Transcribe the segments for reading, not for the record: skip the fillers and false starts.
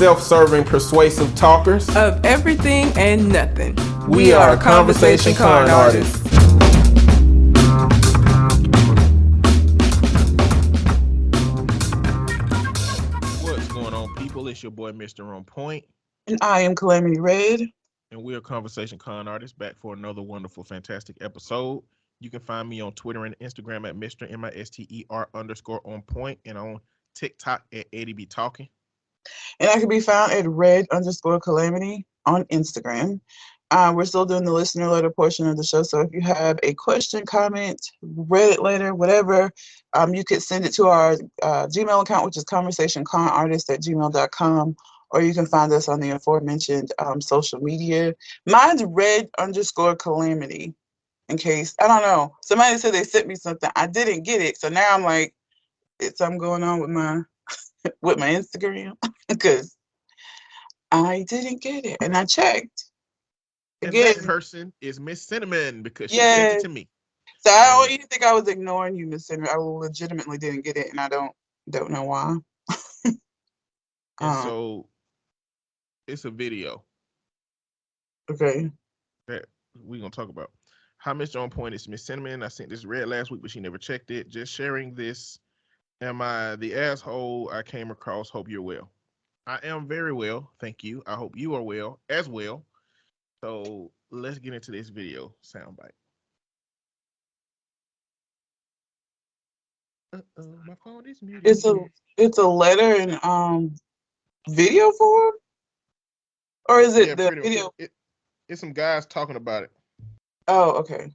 self-serving, persuasive talkers of everything and nothing. We are Conversation Con Artists. What's going on, people? It's your boy, Mr. On Point. And I am Calamity Red. And we are Conversation Con Artists, back for another wonderful, fantastic episode. You can find me on Twitter and Instagram at Mr. MISTER_on point and on TikTok at Eddie B Talking. And I can be found at Red_Calamity on Instagram. We're still doing the listener letter portion of the show. So if you have a question, comment, Reddit letter, whatever, you could send it to our Gmail account, which is conversationconartist@gmail.com. Or you can find us on the aforementioned social media. Mine's Red_Calamity. In case, I don't know. Somebody said they sent me something. I didn't get it. So now I'm like, it's something going on with my Instagram because I didn't get it. And I checked. Again, and that person is Miss Cinnamon because she sent it to me. So I don't even think I was ignoring you, Miss Cinnamon. I legitimately didn't get it, and I don't know why. So it's a video. Okay. That we're gonna talk about. Hi, Mr. On Point. It's Miss Cinnamon. I sent this Red last week, but she never checked it. Just sharing this. Am I the asshole I came across? Hope you're well. I am very well, thank you. I hope you are well as well. So let's get into this video soundbite. My phone is muted. It's a letter in video form, or is it the video? It's some guys talking about it. Oh, okay.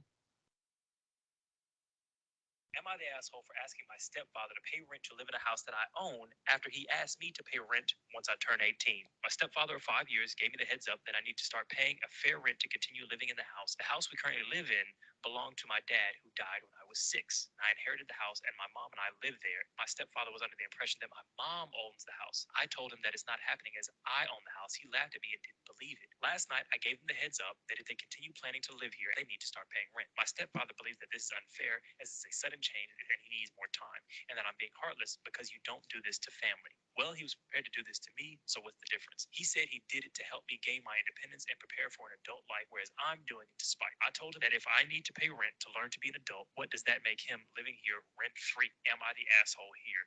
Am I the asshole for asking my stepfather to pay rent to live in a house that I own after he asked me to pay rent once I turn 18? My stepfather of 5 years gave me the heads up that I need to start paying a fair rent to continue living in the house. The house we currently live in belonged to my dad, who died when I was 6. I inherited the house and my mom and I live there. My stepfather was under the impression that my mom owns the house. I told him that it's not happening as I own the house. He laughed at me and didn't believe it. Last night, I gave him the heads up that if they continue planning to live here, they need to start paying rent. My stepfather believes that this is unfair as it's a sudden change and he needs more time, and that I'm being heartless because you don't do this to family. Well, he was prepared to do this to me, so what's the difference? He said he did it to help me gain my independence and prepare for an adult life, whereas I'm doing it to spite. I told him that if I need to pay rent to learn to be an adult, what does that make him living here rent-free? Am I the asshole here?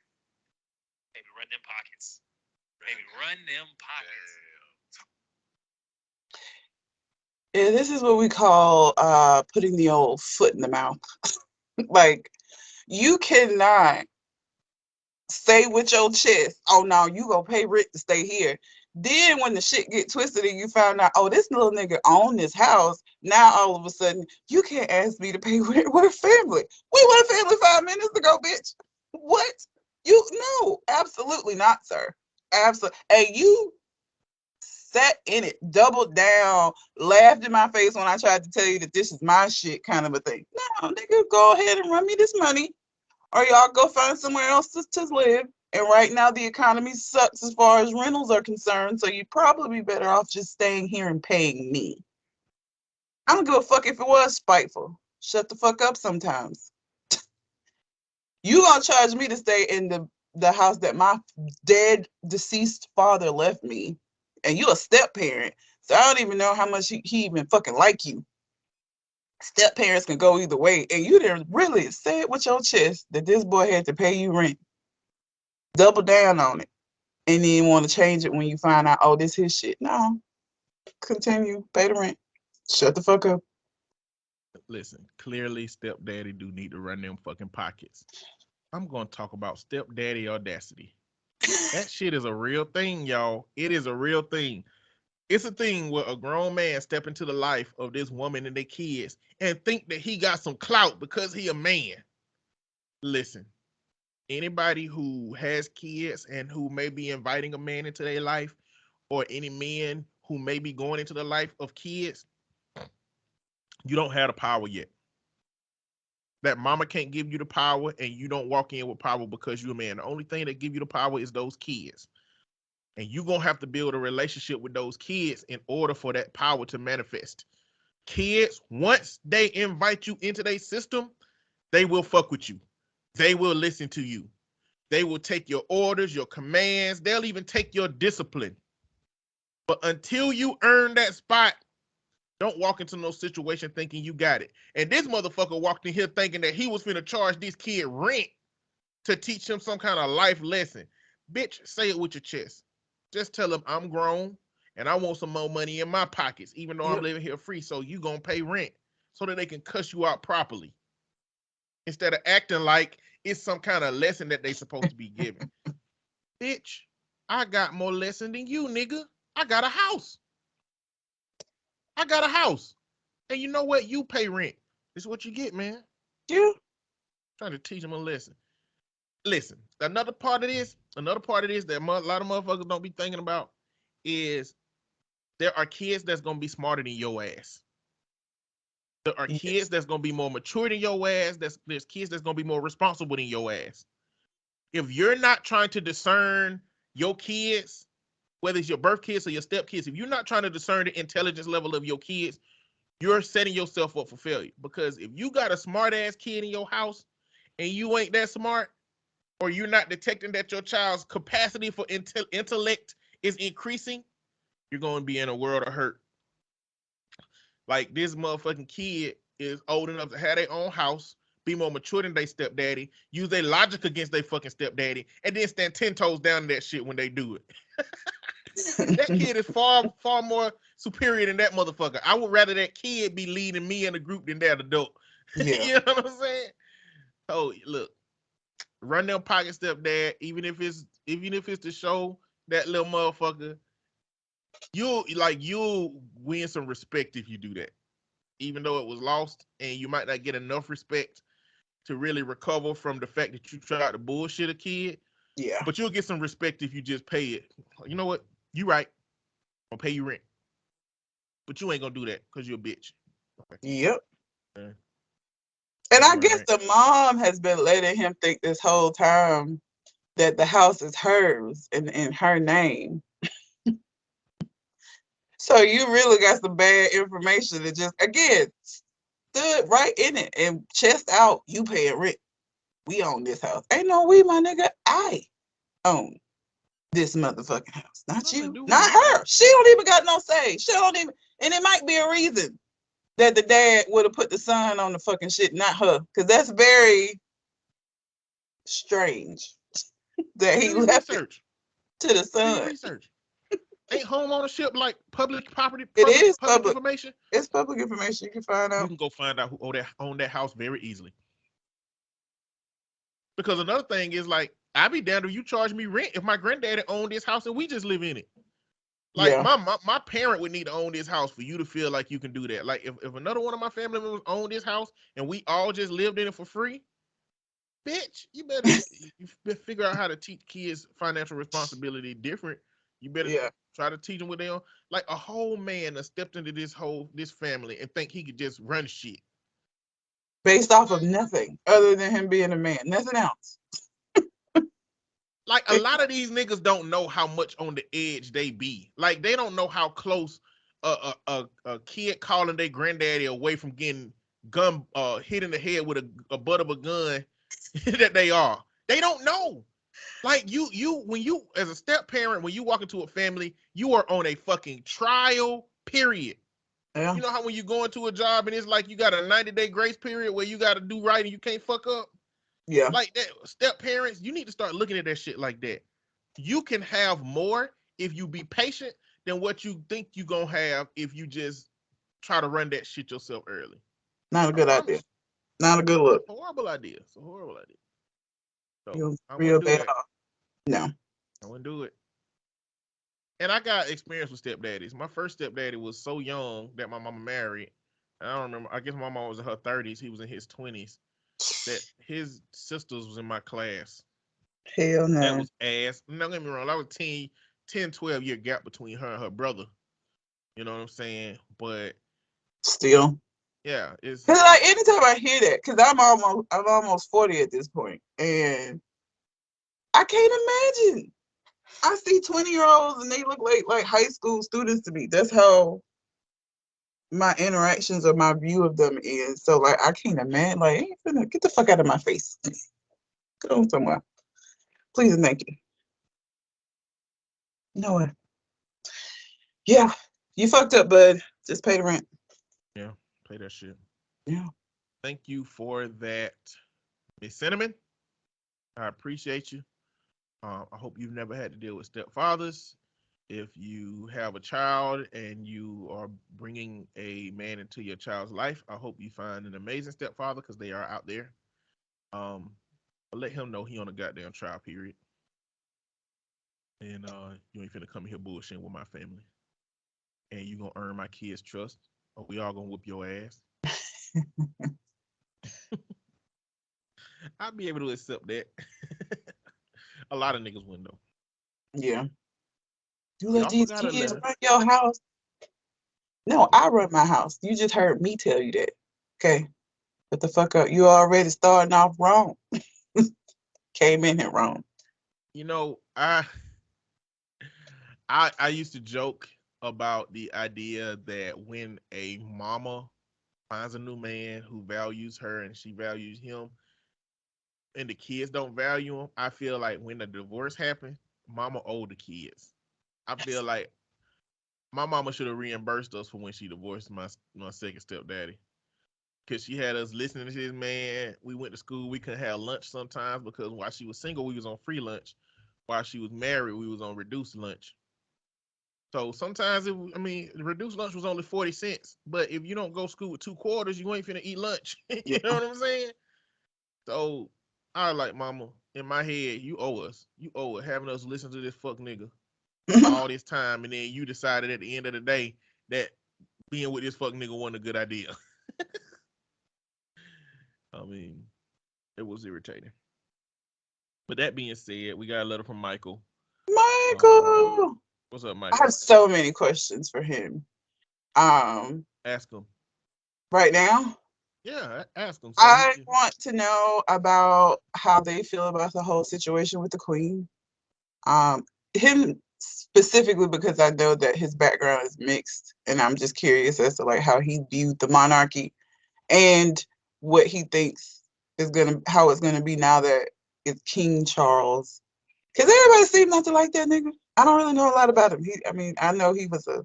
Maybe run them pockets. Maybe run them pockets. Yeah, this is what we call putting the old foot in the mouth. Like, you cannot say with your chest, oh, no, you gonna pay rent to stay here. Then when the shit get twisted and you found out, oh, this little nigga own this house, now all of a sudden, you can't ask me to pay rent. We're family. We were a family 5 minutes ago, bitch. What? No, absolutely not, sir. Absolutely. And you sat in it, doubled down, laughed in my face when I tried to tell you that this is my shit kind of a thing. No, nigga, go ahead and run me this money, or y'all go find somewhere else to live. And right now the economy sucks as far as rentals are concerned, so you'd probably be better off just staying here and paying me. I don't give a fuck if it was spiteful. Shut the fuck up sometimes. You gonna charge me to stay in the house that my dead, deceased father left me. And you a step parent, so I don't even know how much he even fucking like you. Step parents can go either way, and you didn't really say it with your chest that this boy had to pay you rent. Double down on it, and then want to change it when you find out, oh, this his shit. No, continue, pay the rent. Shut the fuck up. Listen, clearly stepdaddy do need to run them fucking pockets. I'm gonna talk about stepdaddy audacity. That shit is a real thing, y'all. It is a real thing. It's a thing where a grown man step into the life of this woman and their kids and think that he got some clout because he a man. Listen, anybody who has kids and who may be inviting a man into their life, or any men who may be going into the life of kids, you don't have the power yet. That mama can't give you the power, and you don't walk in with power because you're a man. The only thing that give you the power is those kids. And you're going to have to build a relationship with those kids in order for that power to manifest. Kids, once they invite you into their system, they will fuck with you. They will listen to you. They will take your orders, your commands. They'll even take your discipline. But until you earn that spot, don't walk into no situation thinking you got it. And this motherfucker walked in here thinking that he was finna charge this kid rent to teach him some kind of life lesson. Bitch, say it with your chest. Just tell him I'm grown and I want some more money in my pockets, even though I'm living here free. So you gonna pay rent so that they can cuss you out properly. Instead of acting like it's some kind of lesson that they supposed to be giving. Bitch, I got more lesson than you, nigga. I got a house. And you know what? You pay rent. This is what you get, man. Yeah. Trying to teach them a lesson. Listen, another part of this that a lot of motherfuckers don't be thinking about is there are kids that's going to be smarter than your ass. There are kids that's going to be more mature than your ass. There's kids that's going to be more responsible than your ass. If you're not trying to discern your kids, whether it's your birth kids or your step kids, if you're not trying to discern the intelligence level of your kids, you're setting yourself up for failure. Because if you got a smart ass kid in your house and you ain't that smart, or you're not detecting that your child's capacity for intellect is increasing, you're going to be in a world of hurt. Like this motherfucking kid is old enough to have their own house, be more mature than their stepdaddy, use their logic against their fucking stepdaddy, and then stand 10 toes down in that shit when they do it. That kid is far more superior than that motherfucker. I would rather that kid be leading me in a group than that adult. Yeah. You know what I'm saying? Oh, look, run them pocket, stepdad. Even if it's to show that little motherfucker, you'll win some respect if you do that. Even though it was lost, and you might not get enough respect to really recover from the fact that you tried to bullshit a kid. Yeah. But you'll get some respect if you just pay it. You know what? You right. I'll pay you rent. But you ain't gonna do that because you're a bitch. Okay. Yep. Okay. And I guess the mom has been letting him think this whole time that the house is hers and in her name. So you really got some bad information that just, again, stood right in it and chest out, you paying rent. We own this house. Ain't no we, my nigga. I own this motherfucking house. Not you. Not her. She don't even got no say. She don't even, and it might be a reason that the dad would have put the son on the fucking shit, not her. Because that's very strange that he left it to the son. Research. Ain't home ownership like public property? It is public information. It's public information. You can find out. You can go find out who own that house very easily. Because another thing is, like, I'd be down if you charge me rent if my granddaddy owned this house and we just live in it. Like, my parent would need to own this house for you to feel like you can do that. Like, if another one of my family members owned this house and we all just lived in it for free, bitch, you better figure out how to teach kids financial responsibility different. You better try to teach them what they own. Like, a whole man that stepped into this family and think he could just run shit. Based off of nothing other than him being a man. Nothing else. Like, a lot of these niggas don't know how much on the edge they be. Like, they don't know how close a kid calling their granddaddy away from getting hit in the head with a butt of a gun that they are. They don't know. Like, when you as a step parent, when you walk into a family, you are on a fucking trial period. Yeah. You know how when you go into a job and it's like you got a 90-day grace period where you got to do right and you can't fuck up? Yeah. Like that, step parents, you need to start looking at that shit like that. You can have more if you be patient than what you think you gonna have if you just try to run that shit yourself early. Not a good idea. Not a good look. It's a horrible idea. It's a horrible idea. So real bad. No. I wouldn't do it. And I got experience with stepdaddies. My first stepdaddy was so young that my mama married. I don't remember. I guess my mom was in her 30s. He was in his 20s. That his sisters was in my class. Hell no. That was ass. Don't get me wrong. I was 10, 12 year gap between her and her brother. You know what I'm saying? But still. Yeah. It's because like anytime I hear that, because I'm almost 40 at this point, and I can't imagine. I see 20-year-olds and they look like high school students to me. That's how my interactions or my view of them is. So like I can't imagine. Like, ain't finna get the fuck out of my face. Go on somewhere. Please and thank you. No way. Yeah, you fucked up, bud. Just pay the rent. Yeah, pay that shit. Yeah. Thank you for that, Miss Cinnamon. I appreciate you. I hope you've never had to deal with stepfathers. If you have a child and you are bringing a man into your child's life, I hope you find an amazing stepfather because they are out there. I'll let him know he on a goddamn trial period. And you ain't finna come here bullshitting with my family. And you gonna earn my kids' trust, or we all gonna whoop your ass. I'll be able to accept that. A lot of niggas wouldn't though. Yeah. You We let also these got a kids letter. run your house. No, I run my house. You just heard me tell you that. Okay. What the fuck up? You already starting off wrong. Came in here wrong. You know, I used to joke about the idea that when a mama finds a new man who values her and she values him, and the kids don't value him, I feel like when the divorce happened, mama owed the kids. I feel like my mama should have reimbursed us for when she divorced my second stepdaddy. Because she had us listening to this man. We went to school. We couldn't have lunch sometimes because while she was single, we was on free lunch. While she was married, we was on reduced lunch. So sometimes, reduced lunch was only 40 cents. But if you don't go to school with 2 quarters, you ain't finna eat lunch. You know what I'm saying? So I was like, mama, in my head, you owe us. You owe it having us listen to this fuck nigga all this time. And then you decided at the end of the day that being with this fuck nigga wasn't a good idea. I mean, it was irritating. But that being said, we got a letter from Michael. Michael. What's up, I Michael? have so many questions for him. Ask him. Right now, Yeah, ask him. I want to know about how they feel about the whole situation with the Queen. Him specifically because I know that his background is mixed, and I'm just curious as to like how he viewed the monarchy and what he thinks how it's gonna be now that it's King Charles. Because everybody seems not to like that nigga. I don't really know a lot about him. I know he was a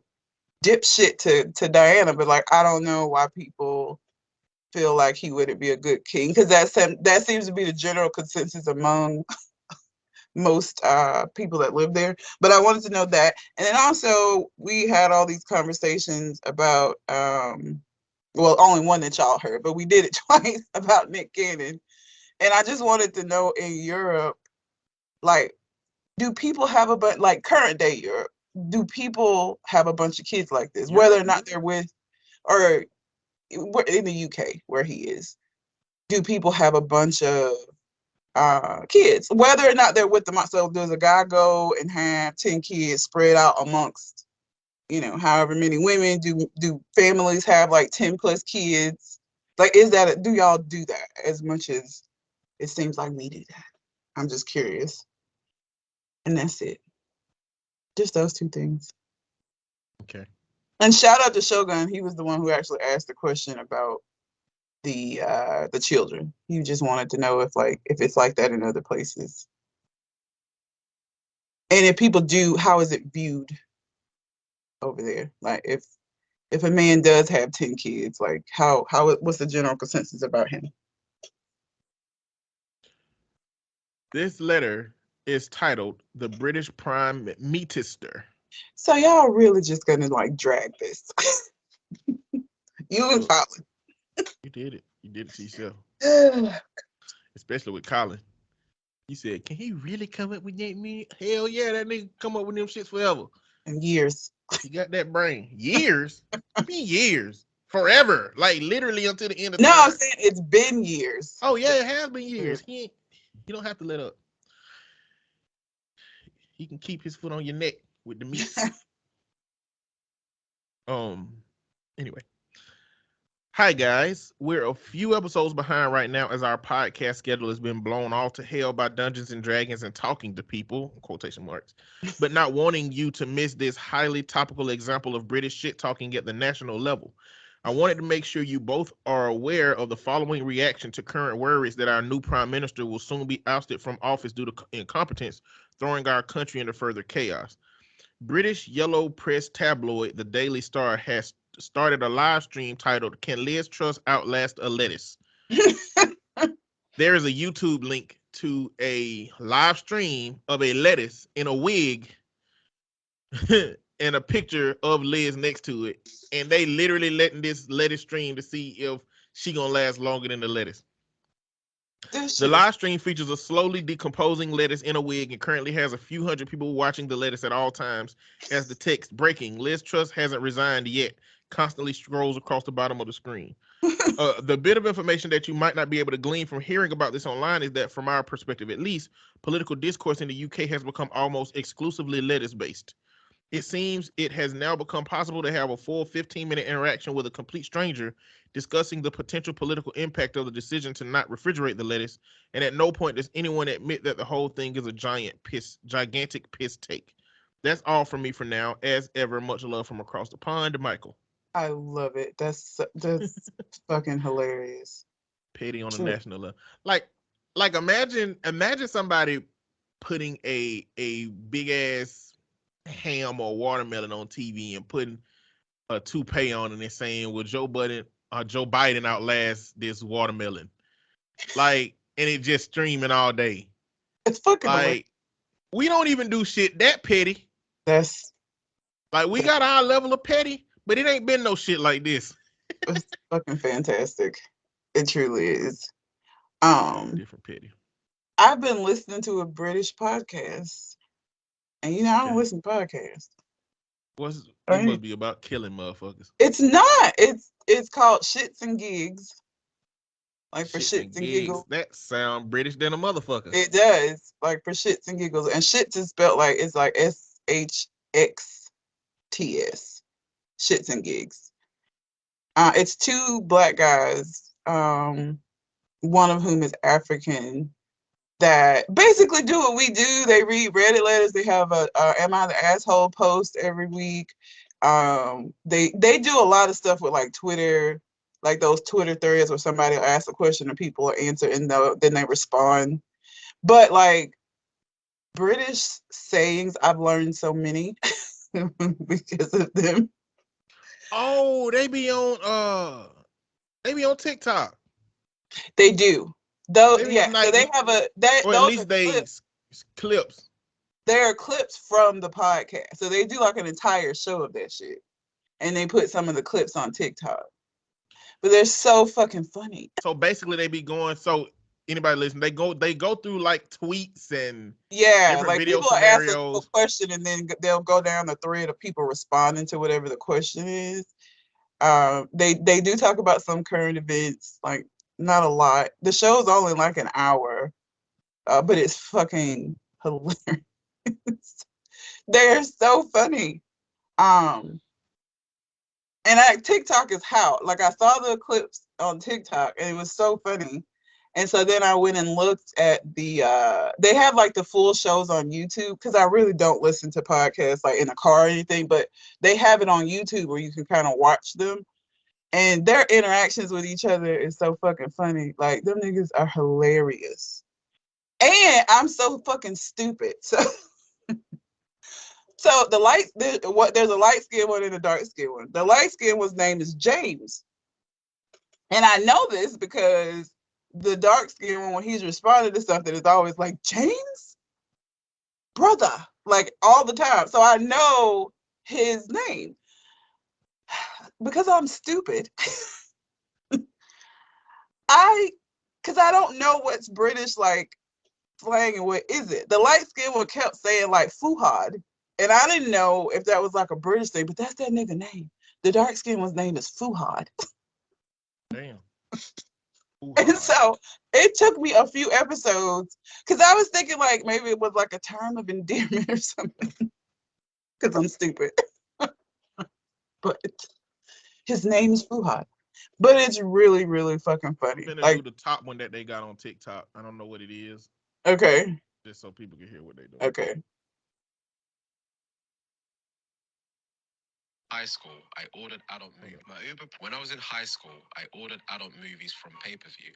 dipshit to Diana, but like I don't know why people feel like he wouldn't be a good king, because that seems to be the general consensus among most people that live there. But I wanted to know that. And then also we had all these conversations about well, only one that y'all heard, but we did it twice about Nick Cannon. And I just wanted to know, in Europe, like, do people have a bunch, like current day Europe, do people have a bunch of kids like this, whether or not they're with, or in the UK where he is, do people have a bunch of kids, whether or not they're with them? So does a guy go and have 10 kids spread out amongst, however many women? Do families have like 10 plus kids? Like, do y'all do that as much as it seems like we do that? I'm just curious. And that's it. Just those 2 things. Okay. And shout out to Shogun. He was the one who actually asked the question about the children. He just wanted to know if it's like that in other places. And if people do, how is it viewed over there? Like if a man does have 10 kids, like what's the general consensus about him? This letter is titled "The British Prime Minister." So y'all really just gonna like drag this? You and Colin. You did it. You did it to yourself. Colin. Especially with Colin. You said, can he really come up with me? Hell yeah, that nigga come up with them shits forever. In years. He got that brain. Years? I mean years. Forever. Like literally until the end of time. No, I'm saying it's been years. Oh yeah, it has been years. He don't have to let up. He can keep his foot on your neck with the meat. Anyway. Hi guys, we're a few episodes behind right now as our podcast schedule has been blown all to hell by Dungeons and Dragons and talking to people, quotation marks, but not wanting you to miss this highly topical example of British shit talking at the national level. I wanted to make sure you both are aware of the following reaction to current worries that our new prime minister will soon be ousted from office due to incompetence, throwing our country into further chaos. British yellow press tabloid, the Daily Star, has started a live stream titled "Can Liz Truss Outlast a Lettuce?" There is a YouTube link to a live stream of a lettuce in a wig and a picture of Liz next to it, and they literally letting this lettuce stream to see if she gonna last longer than the lettuce. The live stream features a slowly decomposing lettuce in a wig and currently has a few hundred people watching the lettuce at all times. As the text "Breaking: Liz Truss hasn't resigned yet" constantly scrolls across the bottom of the screen. The bit of information that you might not be able to glean from hearing about this online is that, from our perspective at least, political discourse in the UK has become almost exclusively lettuce-based. It seems it has now become possible to have a full 15-minute interaction with a complete stranger discussing the potential political impact of the decision to not refrigerate the lettuce, and at no point does anyone admit that the whole thing is a gigantic piss take. That's all from me for now. As ever, much love from across the pond, Michael. I love it. That's fucking hilarious. Petty on a True. national level. Like imagine somebody putting a big ass ham or watermelon on TV and putting a toupee on and they're saying, "Will Joe Biden outlast this watermelon?" Like, and it just streaming all day. It's fucking hilarious. Like, we don't even do shit that petty. That's Like, we got our level of petty, but it ain't been no shit like this. it's fucking fantastic. It truly is. Different petty. I've been listening to a British podcast, and I don't Okay. listen to podcasts. It must be about killing motherfuckers. It's not. It's called Shits and Gigs. Like for Shits shits and giggles. That sound British than a motherfucker. It does. Like for shits and giggles. And shits is spelled like it's like SHXTS. Shits and Gigs. It's two black guys, one of whom is African, that basically do what we do. They read Reddit letters. They have a Am I the Asshole post every week. They do a lot of stuff with like Twitter, like those Twitter threads where somebody will ask a question and people will answer and then they respond. But like British sayings, I've learned so many because of them. Oh, they be on TikTok. They do. Though, They yeah. So they have or at least clips. There are clips from the podcast. So they do like an entire show of that shit. And they put some of the clips on TikTok. But they're so fucking funny. So basically they be going, so anybody listen, they go through like tweets and different like video people scenarios. Ask a question and then they'll go down the thread of people responding to whatever the question is. They do talk about some current events, like not a lot. The show's only like an hour, but it's fucking hilarious. They're so funny. And TikTok is how, like I saw the clips on TikTok and it was so funny. And so then I went and looked at they have like the full shows on YouTube, because I really don't listen to podcasts like in a car or anything, but they have it on YouTube where you can kind of watch them. And their interactions with each other is so fucking funny. Like, them niggas are hilarious. And I'm so fucking stupid. So there's a light skinned one and a dark skinned one. The light skinned one's name is James. And I know this because the dark skinned one, when he's responding to something, is always like, "James? Brother," like all the time. So I know his name. Because I'm stupid. Because I don't know what's British like slang and what is it. The light skin one kept saying like Fuhad. And I didn't know if that was like a British thing, but that's that nigga name. The dark skin one's name is Fuhad. Damn. And so it took me a few episodes because I was thinking like maybe it was like a term of endearment or something. Because I'm stupid. But his name is Fuhad. But it's really, really fucking funny. I'm gonna like, do the top one that they got on TikTok. I don't know what it is. Okay. Just so people can hear what they do. Okay. High school, I ordered adult movies. When I was in high school, I ordered adult movies from pay-per-view.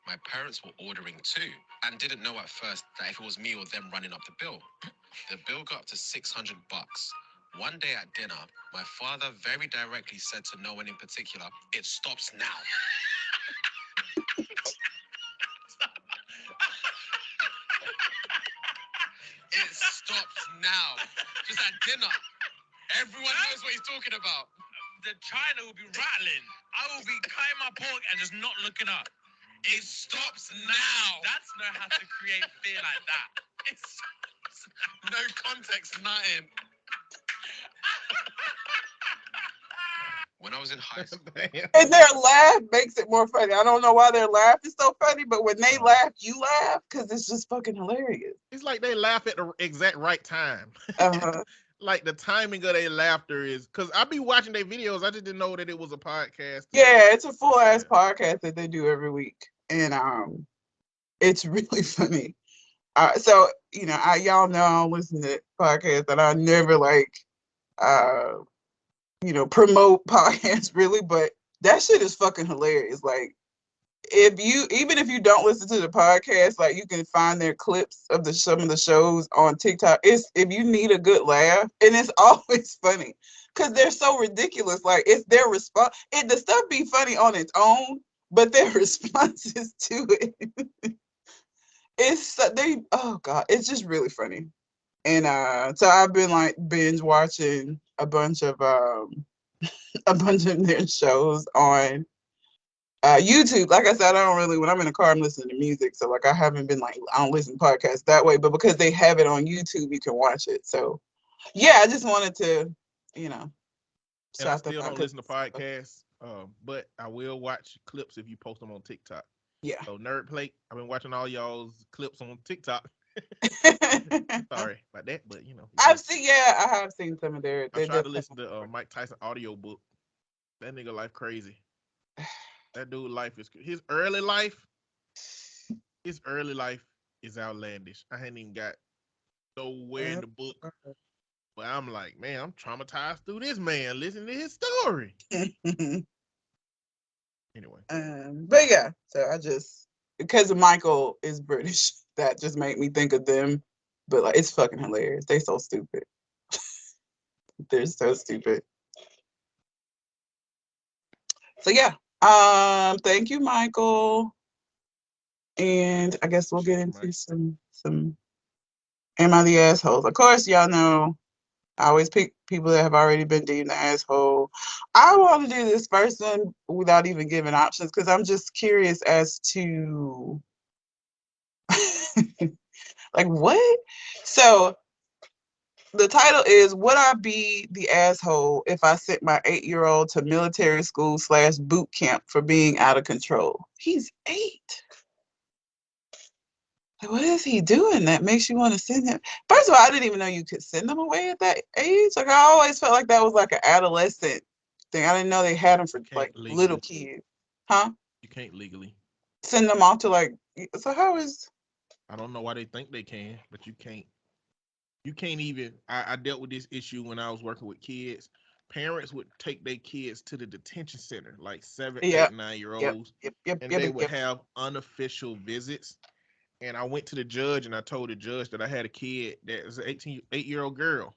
My parents were ordering too, and didn't know at first that if it was me or them running up the bill. The bill got up to $600. One day at dinner, my father very directly said to no one in particular, "It stops now." It stops now. Just at dinner. Everyone knows what he's talking about. The China will be rattling. I will be cutting my pork and just not looking up. It stops now. That's not how to create fear like that. It stops now. No context, nothing. When I was in high school. And their laugh makes it more funny. I don't know why their laugh is so funny, but when they laugh, you laugh because it's just fucking hilarious. It's like they laugh at the exact right time. Uh-huh. Like the timing of their laughter is because I be watching their videos. I just didn't know that it was a podcast. Yeah, it's a full ass podcast that they do every week, and it's really funny. So you know, y'all know I don't listen to podcasts, and I never like promote podcasts really, but that shit is fucking hilarious. Like, even if you don't listen to the podcast, like you can find their clips of some of the shows on TikTok. If you need a good laugh, and it's always funny because they're so ridiculous. Like, it's their response. The stuff be funny on its own, but their responses to it, oh god, it's just really funny. And so I've been like binge watching a bunch of their shows on YouTube. Like I said, I don't really, when I'm in the car, I'm listening to music. So like I haven't been like, I don't listen to podcasts that way, but because they have it on YouTube, you can watch it. So yeah, I just wanted to, And I still don't listen to podcasts, but I will watch clips if you post them on TikTok. Yeah. So Nerd Plate, I've been watching all y'all's clips on TikTok. Sorry about that, but I have seen some of their. I tried to listen to Mike Tyson audio book. That nigga life crazy. That dude life is his early life is outlandish. I hadn't even got nowhere in the book, but I'm like, man, I'm traumatized through this man listening to his story. Anyway, but yeah, so I just, because Michael is British, that just made me think of them. But like, it's fucking hilarious. They so stupid. They're so stupid. So yeah, thank you, Michael. And I guess we'll get into some Am I the Asshole? Of course, y'all know I always pick people that have already been deemed the asshole. I want to do this first one without even giving options because I'm just curious as to like what? So the title is, would I be the asshole if I sent my 8-year-old to military school / boot camp for being out of control? He's 8. What is he doing that makes you want to send him? First of all, I didn't even know you could send them away at that age. Like, I always felt like that was like an adolescent thing. I didn't know they had them for like legally. Little kids. Huh? You can't legally send them off to like. So how is? I don't know why they think they can, but you can't. You can't even. I dealt with this issue when I was working with kids. Parents would take their kids to the detention center, like 7, 8, 9-year-olds, and they would have unofficial visits. And I went to the judge and I told the judge that I had a kid that was an 8-year-old girl.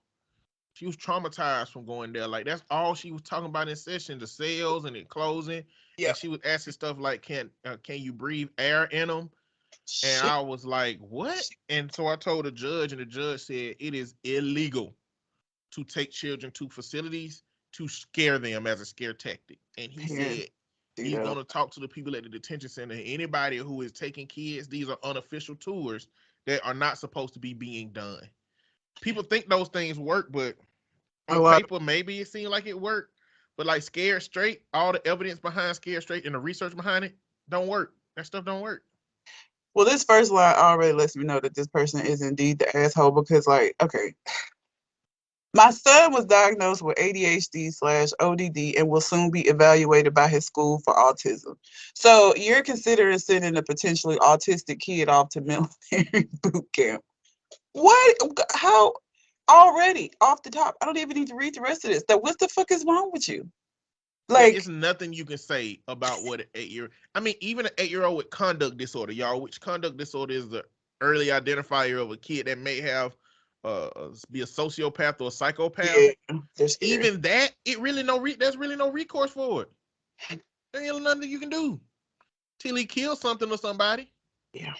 She was traumatized from going there. Like, that's all she was talking about in session, the cells and the closing. Yeah. And she was asking stuff like, can you breathe air in them? And I was like, what? And so I told the judge, and the judge said it is illegal to take children to facilities to scare them as a scare tactic. And he said he's going to talk to the people at the detention center. Anybody who is taking kids, these are unofficial tours that are not supposed to be being done. People think those things work, but on paper, maybe it seemed like it worked. But like Scared Straight, all the evidence behind Scared Straight and the research behind it don't work. That stuff don't work. Well, this first line already lets me know that this person is indeed the asshole because, like, okay. My son was diagnosed with ADHD / ODD and will soon be evaluated by his school for autism. So you're considering sending a potentially autistic kid off to military boot camp. What? How? Already off the top, I don't even need to read the rest of this. What the fuck is wrong with you? Like, it's nothing you can say about what an 8-year. I mean, even an 8-year-old with conduct disorder, y'all. Which conduct disorder is the early identifier of a kid that may have be a sociopath or a psychopath, Yeah, they're scary. even that, it really there's really no recourse for it. There ain't nothing you can do till he kills something or somebody. Yeah.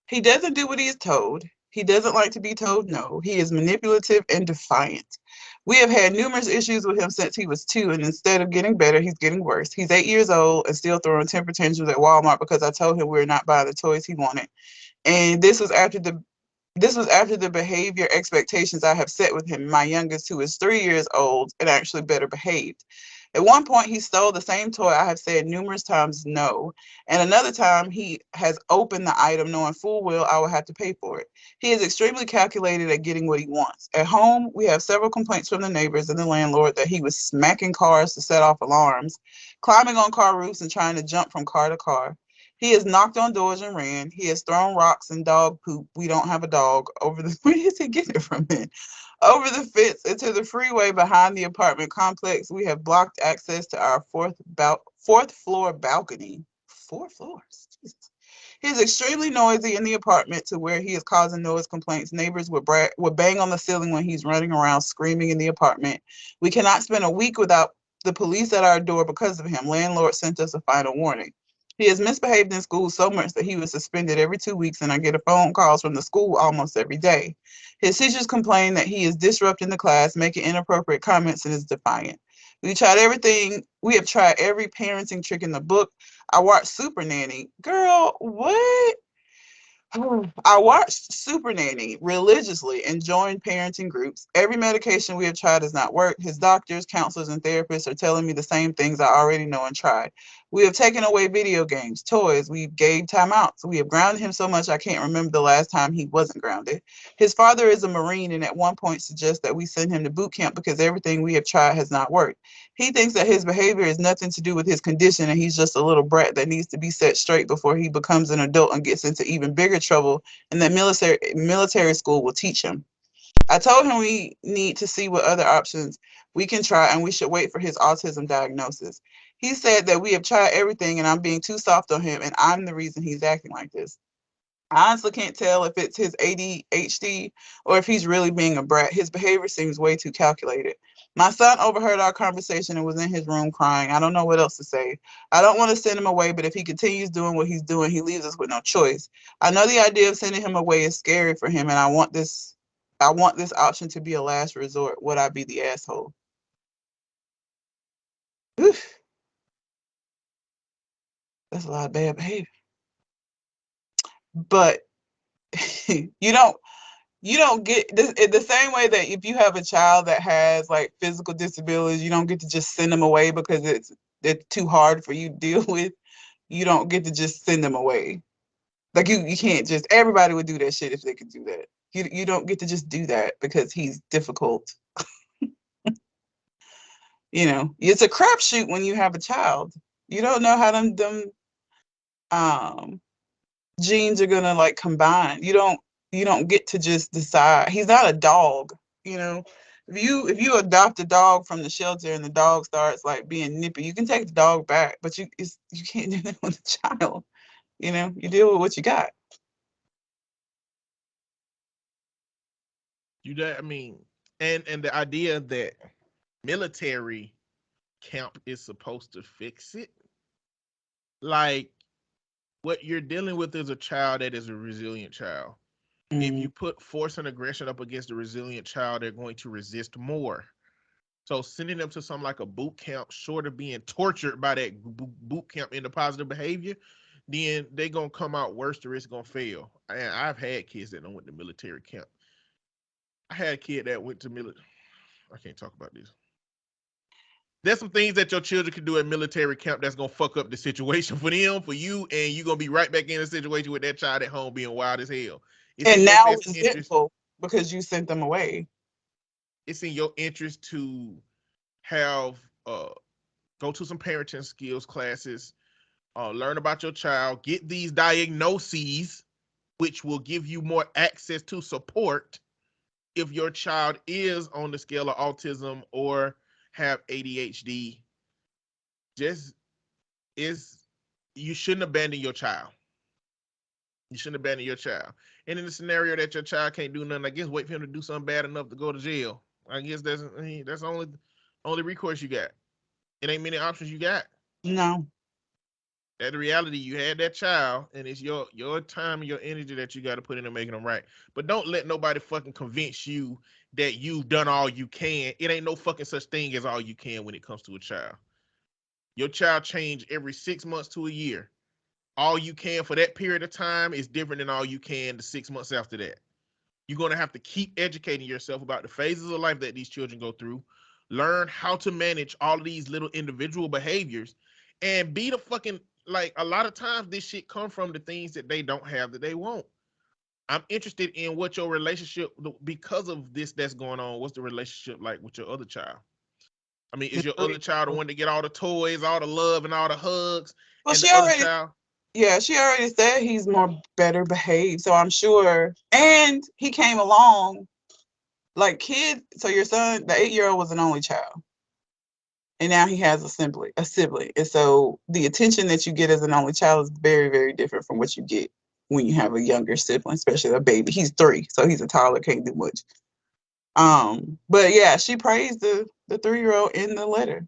He doesn't do what he is told. He doesn't like to be told no. He is manipulative and defiant. We have had numerous issues with him since he was 2, and instead of getting better, he's getting worse. He's 8 years old and still throwing temper tantrums at Walmart because I told him we're not buying the toys he wanted. And this was after the behavior expectations I have set with him. My youngest, who is 3 years old and actually better behaved. At one point, he stole the same toy I have said numerous times no. And another time, he has opened the item knowing full well I will have to pay for it. He is extremely calculated at getting what he wants. At home, we have several complaints from the neighbors and the landlord that he was smacking cars to set off alarms, climbing on car roofs, and trying to jump from car to car. He has knocked on doors and ran. He has thrown rocks and dog poop. We don't have a dog over the. Where is he getting it from? Then over the fence into the freeway behind the apartment complex. We have blocked access to our fourth floor balcony. 4 floors. Jesus. He is extremely noisy in the apartment to where he is causing noise complaints. Neighbors would bang on the ceiling when he's running around screaming in the apartment. We cannot spend a week without the police at our door because of him. Landlord sent us a final warning. He has misbehaved in school so much that he was suspended every 2 weeks, and I get a phone calls from the school almost every day. His teachers complain that he is disrupting the class, making inappropriate comments, and is defiant. We have tried every parenting trick in the book. I watched Super Nanny. Girl, what? I watched Super Nanny religiously and joined parenting groups. Every medication we have tried has not worked. His doctors, counselors, and therapists are telling me the same things I already know and tried. We have taken away video games, toys. We gave timeouts. We have grounded him so much I can't remember the last time he wasn't grounded. His father is a Marine and at one point suggests that we send him to boot camp because everything we have tried has not worked. He thinks that his behavior has nothing to do with his condition and he's just a little brat that needs to be set straight before he becomes an adult and gets into even bigger trouble, and that military school will teach him. I told him we need to see what other options we can try and we should wait for his autism diagnosis. He said that we have tried everything and I'm being too soft on him and I'm the reason he's acting like this. I honestly can't tell if it's his ADHD or if he's really being a brat. His behavior seems way too calculated. My son overheard our conversation and was in his room crying. I don't know what else to say. I don't want to send him away, but if he continues doing what he's doing, he leaves us with no choice. I know the idea of sending him away is scary for him, and I want this option to be a last resort. Would I be the asshole? Oof. That's a lot of bad behavior. But you don't get the same way that if you have a child that has like physical disabilities, you don't get to just send them away because it's too hard for you to deal with. You don't get to just send them away. Like you can't just, everybody would do that shit if they could do that. You don't get to just do that because he's difficult. You know, it's a crapshoot when you have a child. You don't know how them genes are gonna like combine. You don't get to just decide. He's not a dog, you know. If you adopt a dog from the shelter and the dog starts like being nippy, you can take the dog back, but you can't do that with a child. You know, you deal with what you got. I mean, and the idea that military camp is supposed to fix it, like what you're dealing with is a child that is a resilient child. If you put force and aggression up against a resilient child, they're going to resist more. So sending them to something like a boot camp, short of being tortured by that boot camp into positive behavior, then they're going to come out worse. The risk going to fail. And I've had kids that don't went to military camp. I had a kid that went to military. I can't talk about this. There's some things that your children can do at military camp that's going to fuck up the situation for them, for you, and you're going to be right back in a situation with that child at home being wild as hell. And now resentful because you sent them away. It's in your interest to have go to some parenting skills classes, learn about your child, get these diagnoses, which will give you more access to support if your child is on the scale of autism or have ADHD. You shouldn't abandon your child. You shouldn't abandon your child. And in the scenario that your child can't do nothing, I guess wait for him to do something bad enough to go to jail. I guess that's only recourse you got. It ain't many options you got. No. That the reality, you had that child, and it's your time and your energy that you got to put into making them right. But don't let nobody fucking convince you that you've done all you can. It ain't no fucking such thing as all you can when it comes to a child. Your child change every 6 months to a year. All you can for that period of time is different than all you can the 6 months after that. You're going to have to keep educating yourself about the phases of life that these children go through. Learn how to manage all of these little individual behaviors and be the fucking, like, a lot of times this shit come from the things that they don't have that they want. I'm interested in what your relationship, because of this that's going on, what's the relationship like with your other child? I mean, is your other child the one to get all the toys, all the love, and all the hugs? Well, and she the other already, child? yeah, she already said he's more better behaved, so I'm sure. And he came along, like, kid. So your son, the 8-year-old, was an only child, and now he has a sibling. And so the attention that you get as an only child is very, very different from what you get when you have a younger sibling, especially a baby. He's 3, so he's a toddler, can't do much. But yeah, she praised the 3-year-old in the letter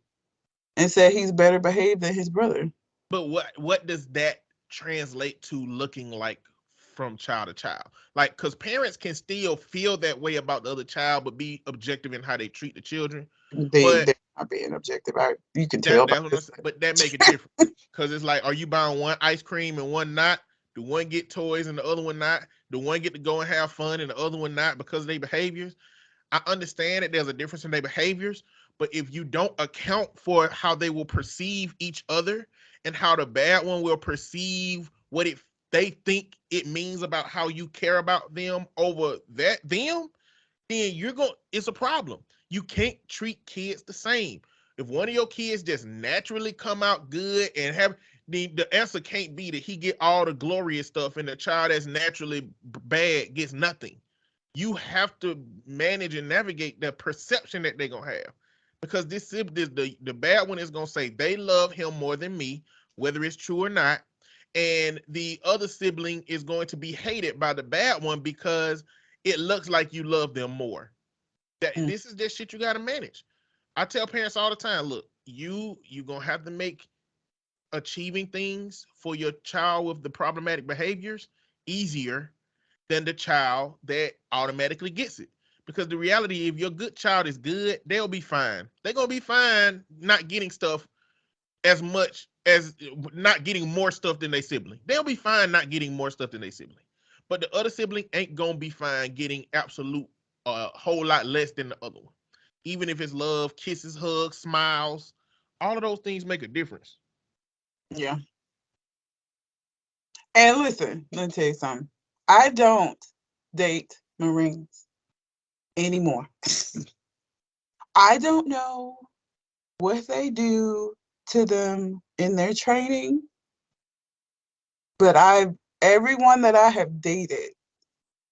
and said he's better behaved than his brother. But what does that translate to looking like from child to child? Like, because parents can still feel that way about the other child, but be objective in how they treat the children. They're But not being objective. You can tell. that's what I'm saying. But that make it different. Because it's like, are you buying one ice cream and one not? Do one get toys and the other one not? Do one get to go and have fun and the other one not because of their behaviors? I understand that there's a difference in their behaviors, but if you don't account for how they will perceive each other and how the bad one will perceive what they think it means about how you care about them over them, then it's a problem. You can't treat kids the same. If one of your kids just naturally come out good and have the answer can't be that he get all the glorious stuff and the child that's naturally bad gets nothing. You have to manage and navigate the perception that they're gonna have, because the bad one is gonna say they love him more than me, whether it's true or not, and the other sibling is going to be hated by the bad one because it looks like you love them more. This is just shit you got to manage. I tell parents all the time, look, you're gonna have to make achieving things for your child with the problematic behaviors easier than the child that automatically gets it. Because the reality, if your good child is good, they'll be fine. They're going to be fine not getting stuff as much as not getting more stuff than their sibling. They'll be fine not getting more stuff than their sibling. But the other sibling ain't going to be fine getting absolute whole lot less than the other one. Even if it's love, kisses, hugs, smiles, all of those things make a difference. Yeah. And listen, let me tell you something. I don't date Marines anymore. I don't know what they do to them in their training, but everyone that I have dated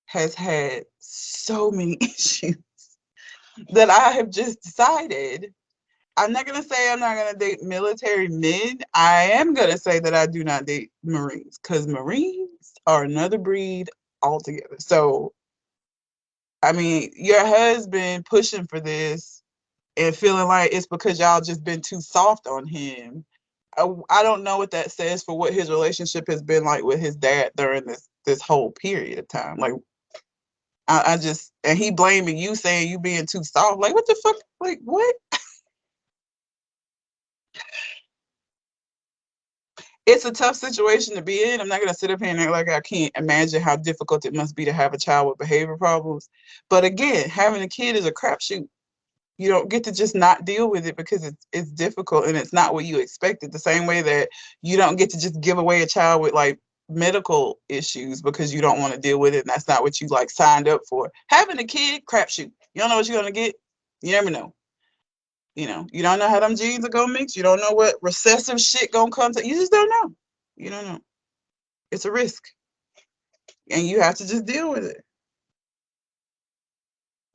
has had so many issues that I have just decided I'm not going to say I'm not going to date military men. I am going to say that I do not date Marines, because Marines are another breed altogether. So, I mean, your husband pushing for this and feeling like it's because y'all just been too soft on him. I don't know what that says for what his relationship has been like with his dad during this whole period of time. Like, I just, and he blaming you, saying you being too soft. Like, what the fuck? Like, what? It's a tough situation to be in. I'm not going to sit up here and act like I can't imagine how difficult it must be to have a child with behavior problems. But again, having a kid is a crapshoot. You don't get to just not deal with it because it's difficult and it's not what you expected. The same way that you don't get to just give away a child with like medical issues because you don't want to deal with it and that's not what you like signed up for. Having a kid, crapshoot. You don't know what you're going to get. You never know. You know, you don't know how them genes are gonna mix. You don't know what recessive shit gonna come to. You just don't know. You don't know. It's a risk, and you have to just deal with it.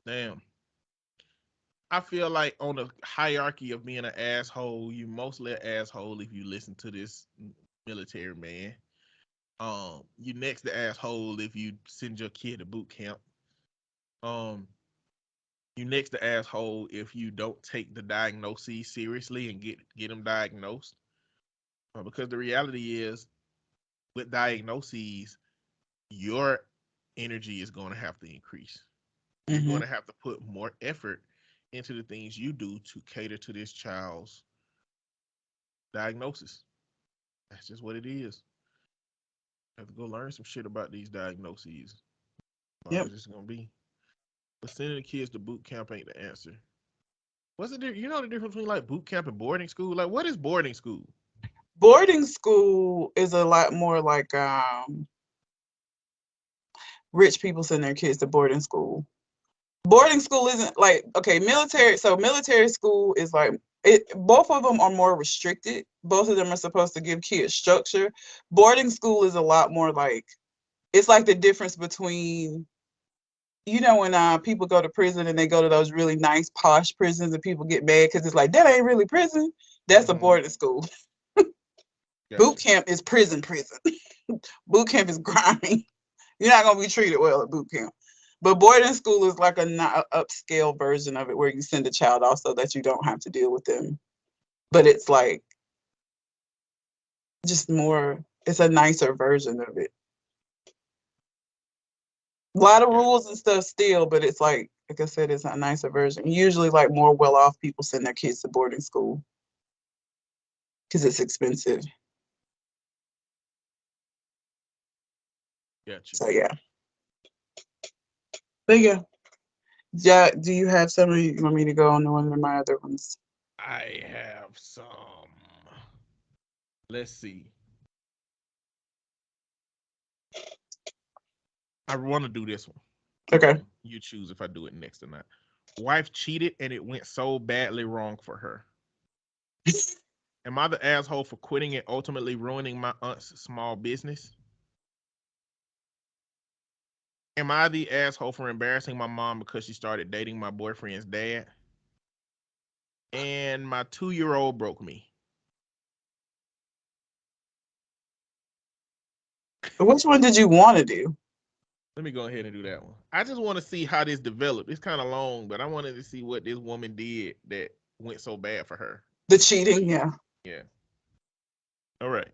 Damn. I feel like on the hierarchy of being an asshole, you mostly an asshole if you listen to this military man. You next the asshole if you send your kid to boot camp. You next the asshole if you don't take the diagnoses seriously and get them diagnosed. Because the reality is, with diagnoses, your energy is going to have to increase. You're going to have to put more effort into the things you do to cater to this child's diagnosis. That's just what it is. You have to go learn some shit about these diagnoses. Yep. It's just gonna be. But sending the kids to boot camp ain't the answer. What's the you know the difference between like boot camp and boarding school? Like, what is boarding school? Boarding school is a lot more like rich people send their kids to boarding school. Boarding school isn't like, okay, military. So military school is like, both of them are more restricted. Both of them are supposed to give kids structure. Boarding school is a lot more like, it's like the difference between, you know, when people go to prison and they go to those really nice posh prisons and people get mad because it's like, that ain't really prison. That's a boarding school. Gotcha. Boot camp is prison. Boot camp is grimy. You're not going to be treated well at boot camp. But boarding school is like a upscale version of it where you send a child off so that you don't have to deal with them. But it's like just more, it's a nicer version of it. A lot of rules and stuff still, but it's like I said, it's a nicer version. Usually like more well-off people send their kids to boarding school because it's expensive. Gotcha. So yeah. But yeah. Yeah, do you have some, or you want me to go on to one of my other ones? I have some. Let's see. I want to do this one. Okay. You choose if I do it next or not. Wife cheated and it went so badly wrong for her. Am I the asshole for quitting and ultimately ruining my aunt's small business? Am I the asshole for embarrassing my mom because she started dating my boyfriend's dad? And my 2-year-old broke me. Which one did you want to do? Let me go ahead and do that one. I just want to see how this developed. It's kind of long, but I wanted to see what this woman did that went so bad for her. The cheating, yeah. Yeah. All right.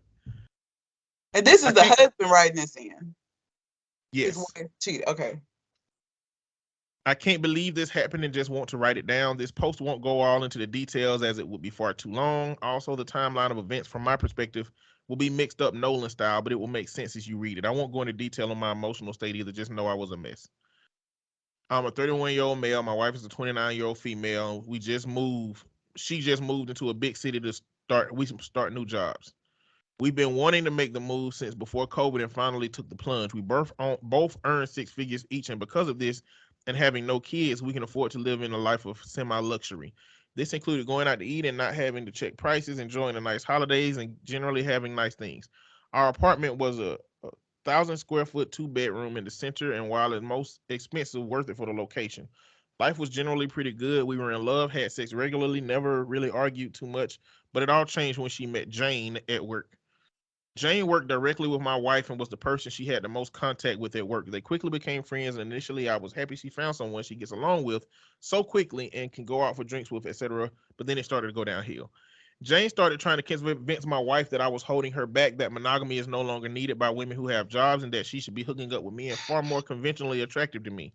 And this is the husband writing this in. Yes. His wife cheated. Okay. I can't believe this happened and just want to write it down. This post won't go all into the details as it would be far too long. Also, the timeline of events from my perspective will be mixed up Nolan style, but it will make sense as you read it. I won't go into detail on my emotional state either. Just know I was a mess. I'm a 31-year-old male. My wife is a 29-year-old female. We just moved. She just moved into a big city to start new jobs. We've been wanting to make the move since before COVID and finally took the plunge. We both earn 6 figures each, and because of this and having no kids, we can afford to live in a life of semi-luxury. This included going out to eat and not having to check prices, enjoying the nice holidays, and generally having nice things. Our apartment was a 1,000 square foot 2-bedroom in the center, and while it's most expensive, worth it for the location. Life was generally pretty good. We were in love, had sex regularly, never really argued too much, but it all changed when she met Jane at work. Jane worked directly with my wife and was the person she had the most contact with at work. They quickly became friends, and initially I was happy she found someone she gets along with so quickly and can go out for drinks with, etc. But then it started to go downhill. Jane started trying to convince my wife that I was holding her back, that monogamy is no longer needed by women who have jobs, and that she should be hooking up with men far more conventionally attractive to me.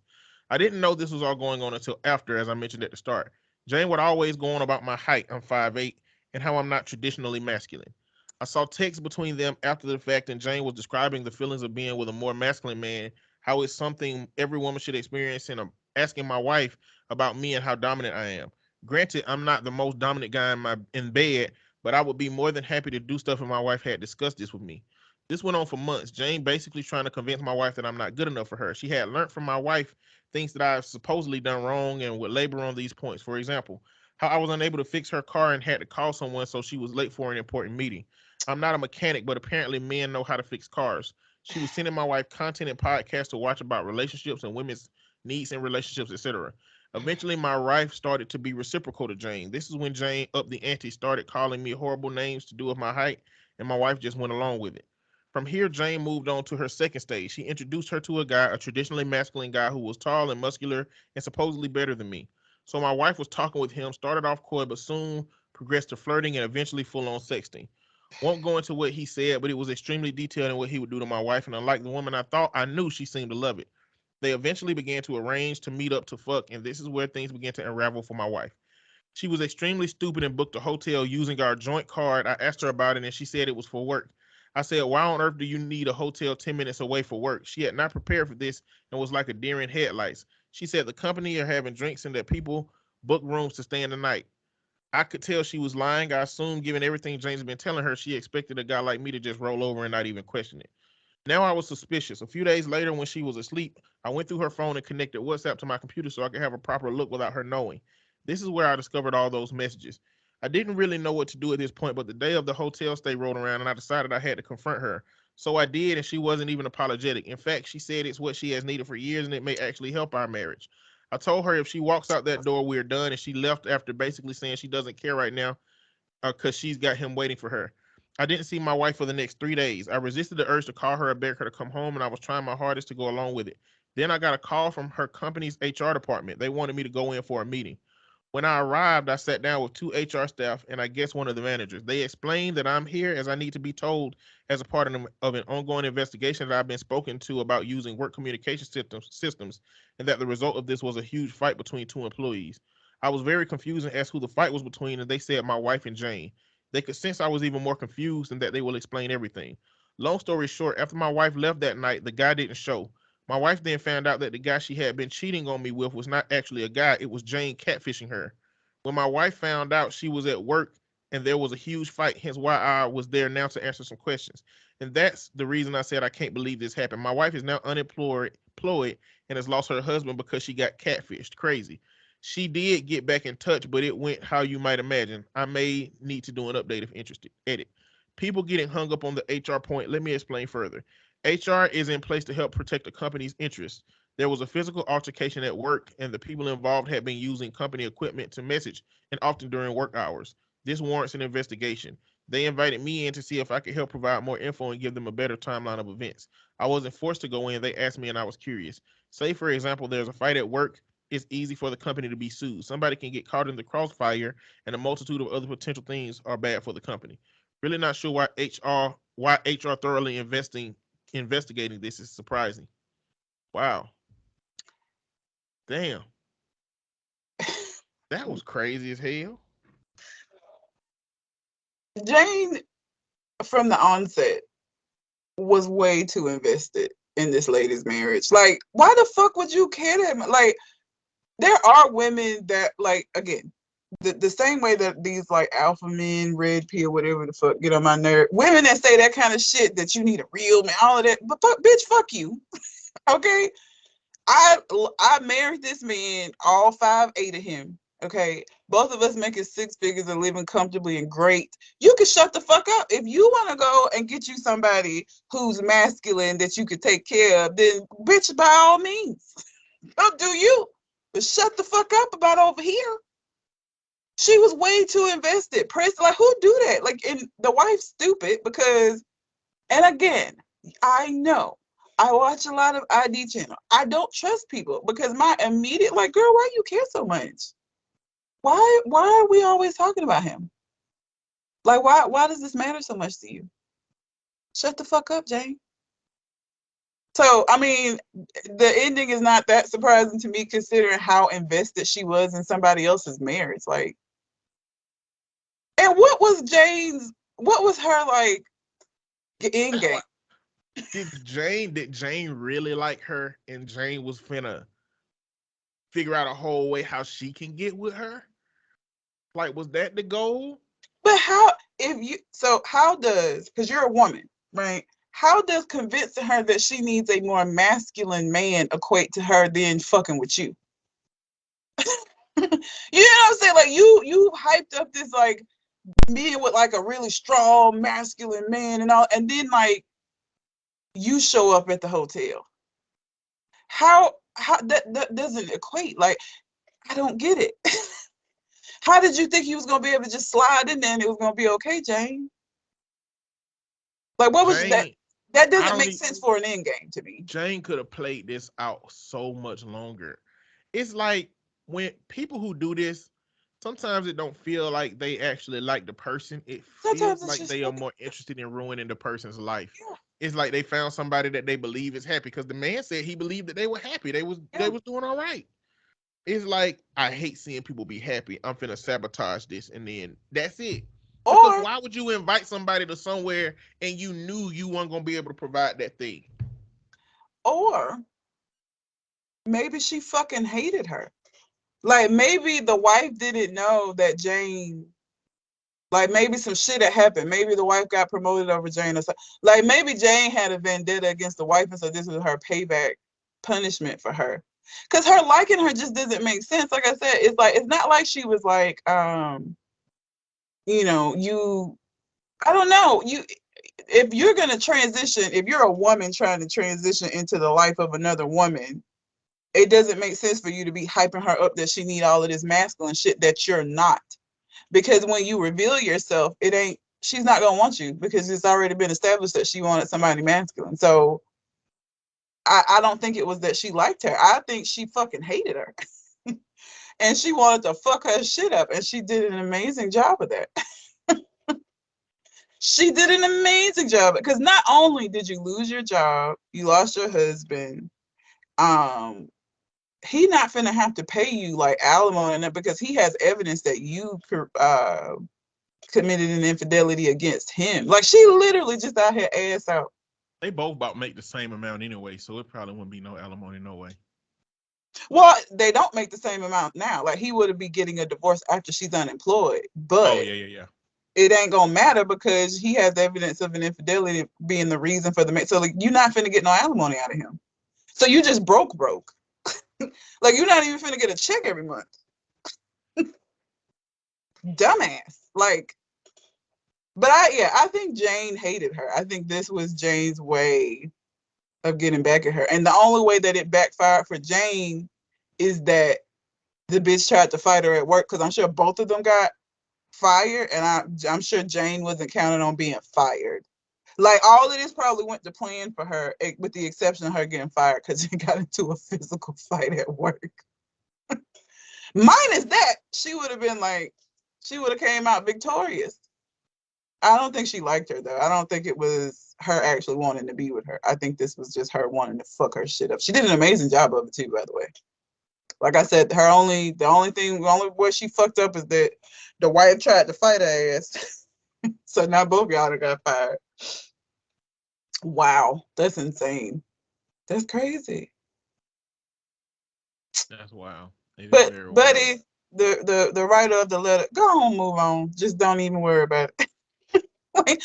I didn't know this was all going on until after, as I mentioned at the start. Jane would always go on about my height, I'm 5'8", and how I'm not traditionally masculine. I saw texts between them after the fact, and Jane was describing the feelings of being with a more masculine man, how it's something every woman should experience, and asking my wife about me and how dominant I am. Granted, I'm not the most dominant guy in bed, but I would be more than happy to do stuff if my wife had discussed this with me. This went on for months. Jane basically trying to convince my wife that I'm not good enough for her. She had learned from my wife things that I've supposedly done wrong and would labor on these points. For example, how I was unable to fix her car and had to call someone so she was late for an important meeting. I'm not a mechanic, but apparently men know how to fix cars. She was sending my wife content and podcasts to watch about relationships and women's needs in relationships, etc. Eventually, my wife started to be reciprocal to Jane. This is when Jane upped the ante, started calling me horrible names to do with my height, and my wife just went along with it. From here, Jane moved on to her second stage. She introduced her to a guy, a traditionally masculine guy who was tall and muscular and supposedly better than me. So my wife was talking with him, started off coy, but soon progressed to flirting and eventually full-on sexting. Won't go into what he said, but it was extremely detailed in what he would do to my wife, and unlike the woman I thought I knew, she seemed to love it. They eventually began to arrange to meet up to fuck, and this is where things began to unravel for my wife. She was extremely stupid and booked a hotel using our joint card. I asked her about it, and she said it was for work. I said, why on earth do you need a hotel 10 minutes away for work? She had not prepared for this and was like a deer in headlights. She said the company are having drinks and that people book rooms to stay in the night. I could tell she was lying. I assumed, given everything James had been telling her, she expected a guy like me to just roll over and not even question it. Now I was suspicious. A few days later, when she was asleep, I went through her phone and connected WhatsApp to my computer so I could have a proper look without her knowing. This is where I discovered all those messages. I didn't really know what to do at this point, but the day of the hotel stay rolled around and I decided I had to confront her. So I did, and she wasn't even apologetic. In fact, she said it's what she has needed for years and it may actually help our marriage. I told her if she walks out that door, we're done, and she left after basically saying she doesn't care right now because she's got him waiting for her. I didn't see my wife for the next 3 days. I resisted the urge to call her and beg her to come home, and I was trying my hardest to go along with it. Then I got a call from her company's HR department. They wanted me to go in for a meeting. When I arrived, I sat down with 2 HR staff and I guess one of the managers. They explained that I'm here as I need to be told as a part of an ongoing investigation that I've been spoken to about using work communication systems, and that the result of this was a huge fight between 2 employees. I was very confused and asked who the fight was between, and they said my wife and Jane. They could sense I was even more confused and that they will explain everything. Long story short, after my wife left that night, the guy didn't show. My wife then found out that the guy she had been cheating on me with was not actually a guy. It was Jane catfishing her. When my wife found out, she was at work and there was a huge fight, hence why I was there now to answer some questions. And that's the reason I said I can't believe this happened. My wife is now unemployed and has lost her husband because she got catfished. Crazy. She did get back in touch, but it went how you might imagine. I may need to do an update if interested. Edit. People getting hung up on the HR point. Let me explain further. HR is in place to help protect the company's interests. There was a physical altercation at work, and the people involved had been using company equipment to message, and often during work hours. This warrants an investigation. They invited me in to see if I could help provide more info and give them a better timeline of events. I wasn't forced to go in. They asked me, and I was curious. Say, for example, there's a fight at work. It's easy for the company to be sued. Somebody can get caught in the crossfire, and a multitude of other potential things are bad for the company. Really not sure why HR thoroughly investigating this is surprising. Wow. Damn. That was crazy as hell. Jane, from the onset, was way too invested in this lady's marriage. Like, why the fuck would you care that much? Like, there are women that, like, again, the same way that these, like, alpha men, red pill, whatever the fuck, get on my nerve. Women that say that kind of shit, that you need a real man, all of that. But bitch, fuck you. Okay? I married this man, all 5'8" of him. Okay, both of us making 6 figures and living comfortably and great. You can shut the fuck up. If you want to go and get you somebody who's masculine that you could take care of, then bitch, by all means, don't do you. But shut the fuck up about over here. She was way too invested. Like, who do that? Like, and the wife's stupid because, and again, I know. I watch a lot of ID channel. I don't trust people because my immediate, like, girl, why you care so much? Why are we always talking about him? Like, why does this matter so much to you? Shut the fuck up, Jane. So, I mean, the ending is not that surprising to me considering how invested she was in somebody else's marriage. Like, and what was her, like, end game? Did Jane really like her and Jane was finna figure out a whole way how she can get with her? Like, was that the goal? But how does, because you're a woman, right? How does convincing her that she needs a more masculine man equate to her then fucking with you? You know what I'm saying? Like, you hyped up this, like, being with, like, a really strong masculine man and all, and then, like, you show up at the hotel. How that doesn't equate. Like, I don't get it. How did you think he was gonna be able to just slide in there and it was gonna be okay, Jane? Like, what was that? That I doesn't don't make e- sense for an end game to me. Jane could have played this out so much longer. It's like when people who do this, sometimes it don't feel like they actually like the person. It Sometimes feels it's like just they are fucking more interested in ruining the person's life. yeah, It's like they found somebody that they believe is happy because the man said he believed that they were happy. They yeah. was doing all right. It's like I hate seeing people be happy. I'm finna sabotage this, and then that's it. Because Or why would you invite somebody to somewhere and you knew you weren't gonna be able to provide that thing? or maybe she fucking hated her. Like maybe the wife didn't know that Jane. Like maybe some shit had happened. Maybe the wife got promoted over Jane or something. Like maybe Jane had a vendetta against the wife, and so this was her payback punishment for her. Cause her liking her just doesn't make sense. Like I said, it's like it's not like she was like, you know, you. I don't know. You, if you're gonna transition, if you're a woman trying to transition into the life of another woman, it doesn't make sense for you to be hyping her up that she need all of this masculine shit that you're not. Because when you reveal yourself, it ain't she's not gonna want you because it's already been established that she wanted somebody masculine. So I don't think it was that she liked her. I think she fucking hated her. And she wanted to fuck her shit up. And she did an amazing job of that. She did an amazing job. Because not only did you lose your job, you lost your husband. He not finna have to pay you like alimony and that because he has evidence that you committed an infidelity against him. Like she literally just out here ass out. They both about make the same amount anyway, so it probably wouldn't be no alimony, no way. Well, they don't make the same amount now. Like he would be getting a divorce after she's unemployed, Oh but yeah. it ain't gonna matter because he has evidence of an infidelity being the reason for the. So like, you're not finna get no alimony out of him. So you just broke. Like you're not even finna get a check every month. Dumbass. Like, but I think Jane hated her. I think this was Jane's way of getting back at her. And the only way that it backfired for Jane is that the bitch tried to fight her at work because I'm sure both of them got fired, and I'm sure Jane wasn't counting on being fired. Like all of this probably went to plan for her, with the exception of her getting fired because she got into a physical fight at work. Minus that, she would have been like, she would have came out victorious. I don't think she liked her though. I don't think it was her actually wanting to be with her. I think this was just her wanting to fuck her shit up. She did an amazing job of it too, by the way. Like I said, the only way she fucked up is that the wife tried to fight her ass. So now both y'all got fired. Wow, that's insane. That's crazy. That's wild. It is But very wild. Buddy, the writer of the letter, go on, move on. Just don't even worry about it. Like,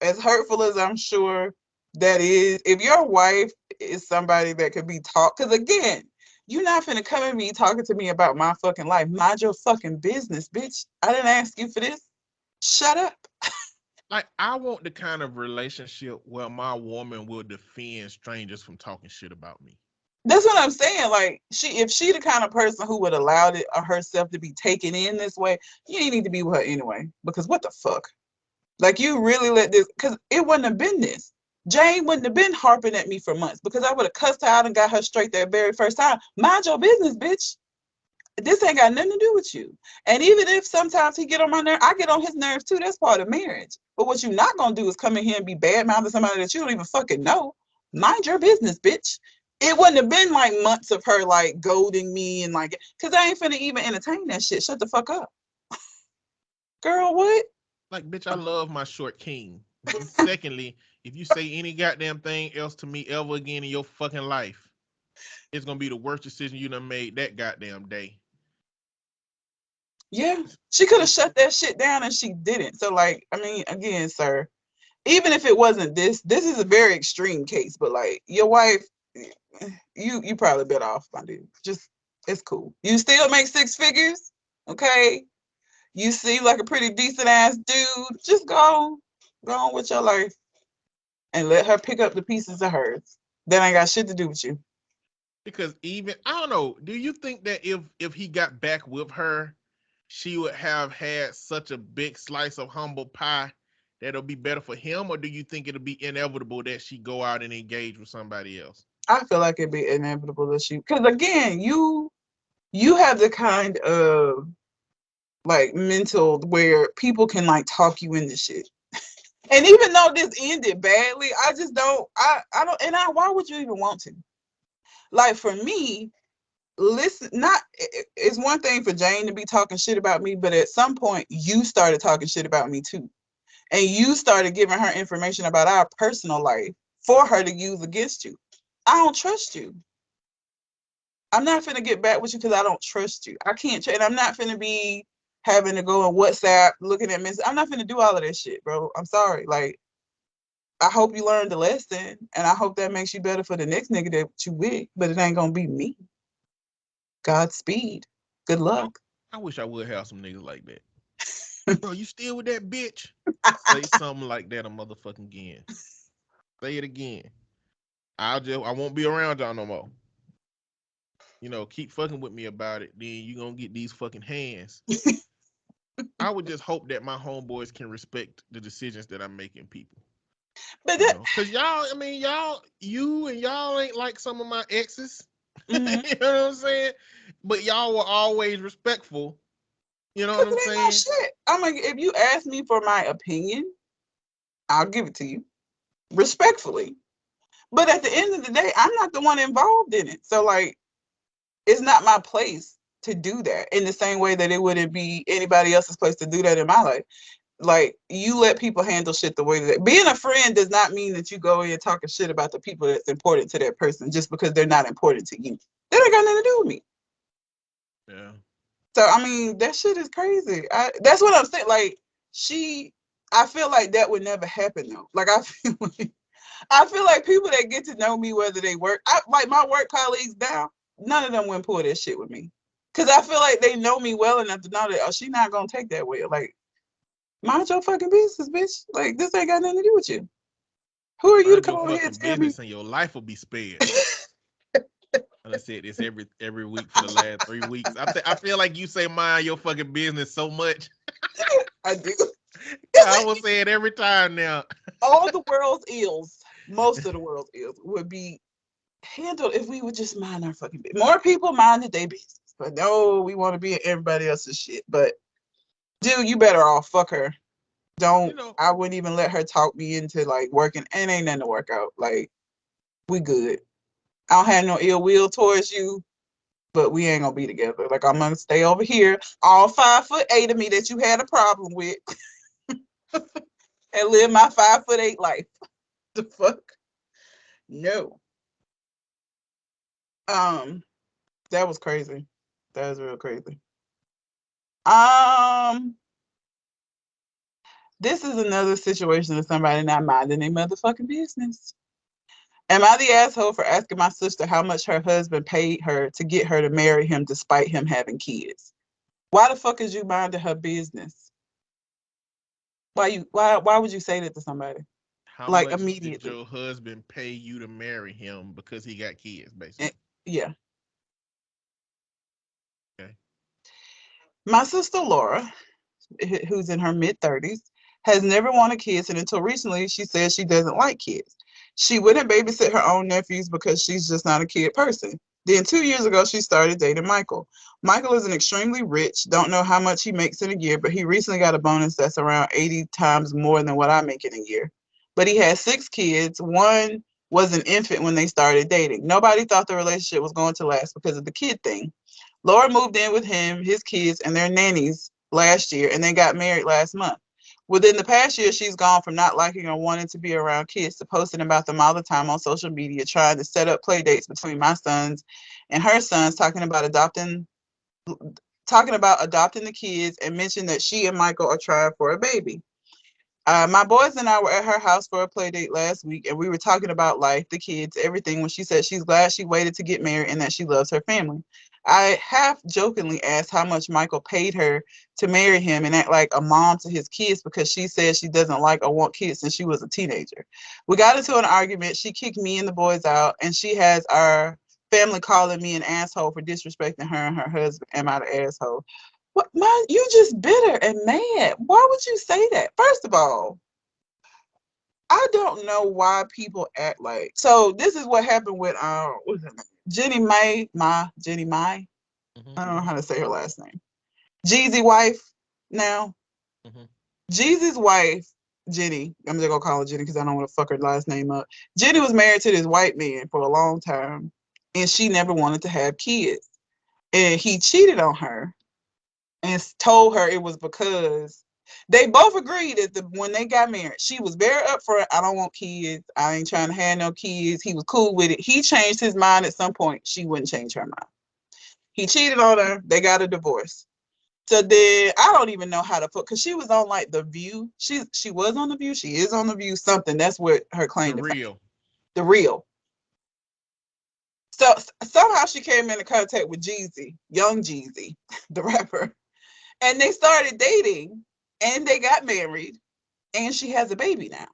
as hurtful as I'm sure that is, if your wife is somebody that could be taught, because again, you're not finna come at me talking to me about my fucking life. Mind your fucking business, bitch. I didn't ask you for this. Shut up. Like I want the kind of relationship where my woman will defend strangers from talking shit about me. That's what I'm saying. Like, if she the kind of person who would allow it herself to be taken in this way, you ain't need to be with her anyway. Because what the fuck? Like, you really let this, because it wouldn't have been this. Jane wouldn't have been harping at me for months because I would have cussed her out and got her straight that very first time. Mind your business, bitch. This ain't got nothing to do with you. And even if sometimes he get on my nerve, I get on his nerves too. That's part of marriage. But what you're not gonna do is come in here and be bad mouthing somebody that you don't even fucking know. Mind your business, bitch. It wouldn't have been like months of her like goading me and like, cause I ain't finna even entertain that shit. Shut the fuck up, girl. What? Like, bitch, I love my short king. Secondly, if you say any goddamn thing else to me ever again in your fucking life, it's gonna be the worst decision you done made that goddamn day. Yeah, she could have shut that shit down and she didn't. So like, I mean, again, sir, even if it wasn't this is a very extreme case, but like your wife, you probably better off, my dude. Just, it's cool. You still make 6 figures, okay? You seem like a pretty decent ass dude. Just go on with your life and let her pick up the pieces of hers. That ain't got shit to do with you. Because even I don't know, do you think that if he got back with her, she would have had such a big slice of humble pie that'll be better for him, or do you think it'll be inevitable that she go out and engage with somebody else? I feel like it'd be inevitable that because again, you have the kind of like mental where people can like talk you into shit. And even though this ended badly, I just don't, I don't, and why would you even want to? Like for me, listen, it's one thing for Jane to be talking shit about me, but at some point you started talking shit about me too. And you started giving her information about our personal life for her to use against you. I don't trust you. I'm not finna get back with you because I don't trust you. I can't, and I'm not finna be having to go on WhatsApp looking at messages. I'm not finna do all of that shit, bro. I'm sorry. Like, I hope you learned the lesson, and I hope that makes you better for the next nigga that you with, but it ain't gonna be me. Godspeed. Good luck. I wish I would have some niggas like that. Bro, you still with that bitch? Say something like that a motherfucking again. Say it again. I won't be around y'all no more. You know, keep fucking with me about it, then you gonna get these fucking hands. I would just hope that my homeboys can respect the decisions that I'm making, people. But that, Cause y'all, I mean, you and y'all ain't like some of my exes. mm-hmm. You know what I'm saying? But y'all were always respectful. You know what I'm saying? No shit. I'm like, if you ask me for my opinion, I'll give it to you respectfully. But at the end of the day, I'm not the one involved in it. So like, it's not my place to do that in the same way that it wouldn't be anybody else's place to do that in my life. Like, you let people handle shit the way that being a friend does not mean that you go in talking shit about the people that's important to that person just because they're not important to you. That ain't got nothing to do with me. Yeah. So I mean, that shit is crazy. That's what I'm saying. Like, I feel like that would never happen though. Like I feel like people that get to know me, whether they work, like my work colleagues now, none of them wouldn't pull that shit with me. Cause I feel like they know me well enough to know that, oh, she's not gonna take that way. Like, mind your fucking business, bitch. Like, this ain't got nothing to do with you. Who are you to come over here and tell me? And your life will be spared. I said this every week for the last 3 weeks. I feel like you say mind your fucking business so much. I do. I will say it every time now. All the world's ills, most of the world's ills, would be handled if we would just mind our fucking business. More people minded their business. But no, we want to be in everybody else's shit. But dude, you better off. Fuck her. Don't. I wouldn't even let her talk me into like working. And ain't nothing to work out. Like, we good. I don't have no ill will towards you, but we ain't gonna be together. Like, I'm gonna stay over here, all 5'8" of me that you had a problem with, and live my 5'8" life. The fuck? No. That was crazy. That was real crazy. This is another situation of somebody not minding their motherfucking business. Am I the asshole for asking my sister how much her husband paid her to get her to marry him despite him having kids? Why the fuck is you minding her business? Why would you say that to somebody? How like much immediately? Did your husband pay you to marry him because he got kids, basically? Yeah. Okay. My sister Laura, who's in her mid-30s, has never wanted kids, and until recently, she says she doesn't like kids. She wouldn't babysit her own nephews because she's just not a kid person. Then 2 years ago, she started dating Michael. Michael is an extremely rich, don't know how much he makes in a year, but he recently got a bonus that's around 80 times more than what I make in a year. But he has 6 kids. One was an infant when they started dating. Nobody thought the relationship was going to last because of the kid thing. Laura moved in with him, his kids, and their nannies last year, and they got married last month. Within the past year, she's gone from not liking or wanting to be around kids to posting about them all the time on social media, trying to set up play dates between my sons and her sons, talking about adopting the kids, and mentioned that she and Michael are trying for a baby. My boys and I were at her house for a play date last week, and we were talking about life, the kids, everything, when she said she's glad she waited to get married and that she loves her family. I half jokingly asked how much Michael paid her to marry him and act like a mom to his kids because she said she doesn't like or want kids since she was a teenager. We got into an argument. She kicked me and the boys out, and she has our family calling me an asshole for disrespecting her and her husband. Am I the asshole? What, you just bitter and mad. Why would you say that? First of all, I don't know why people act like. So this is what happened with what's her name? Jenny Mai. Mhm, I don't know how to say her last name. Jeezy wife now. mhm. Jeezy's wife, Jenny. I'm just gonna call her Jenny because I don't want to fuck her last name up. Jenny was married to this white man for a long time, and she never wanted to have kids. And he cheated on her and told her it was because they both agreed that when they got married, she was very upfront. I don't want kids. I ain't trying to have no kids. He was cool with it. He changed his mind at some point. She wouldn't change her mind. He cheated on her. They got a divorce. So then I don't even know how to put because she was on like The View. She was on The View. She is on The View. Something that's what her claim The to fame. real. The Real. So somehow she came into contact with Jeezy, young Jeezy, the rapper, and they started dating, and they got married, and she has a baby now.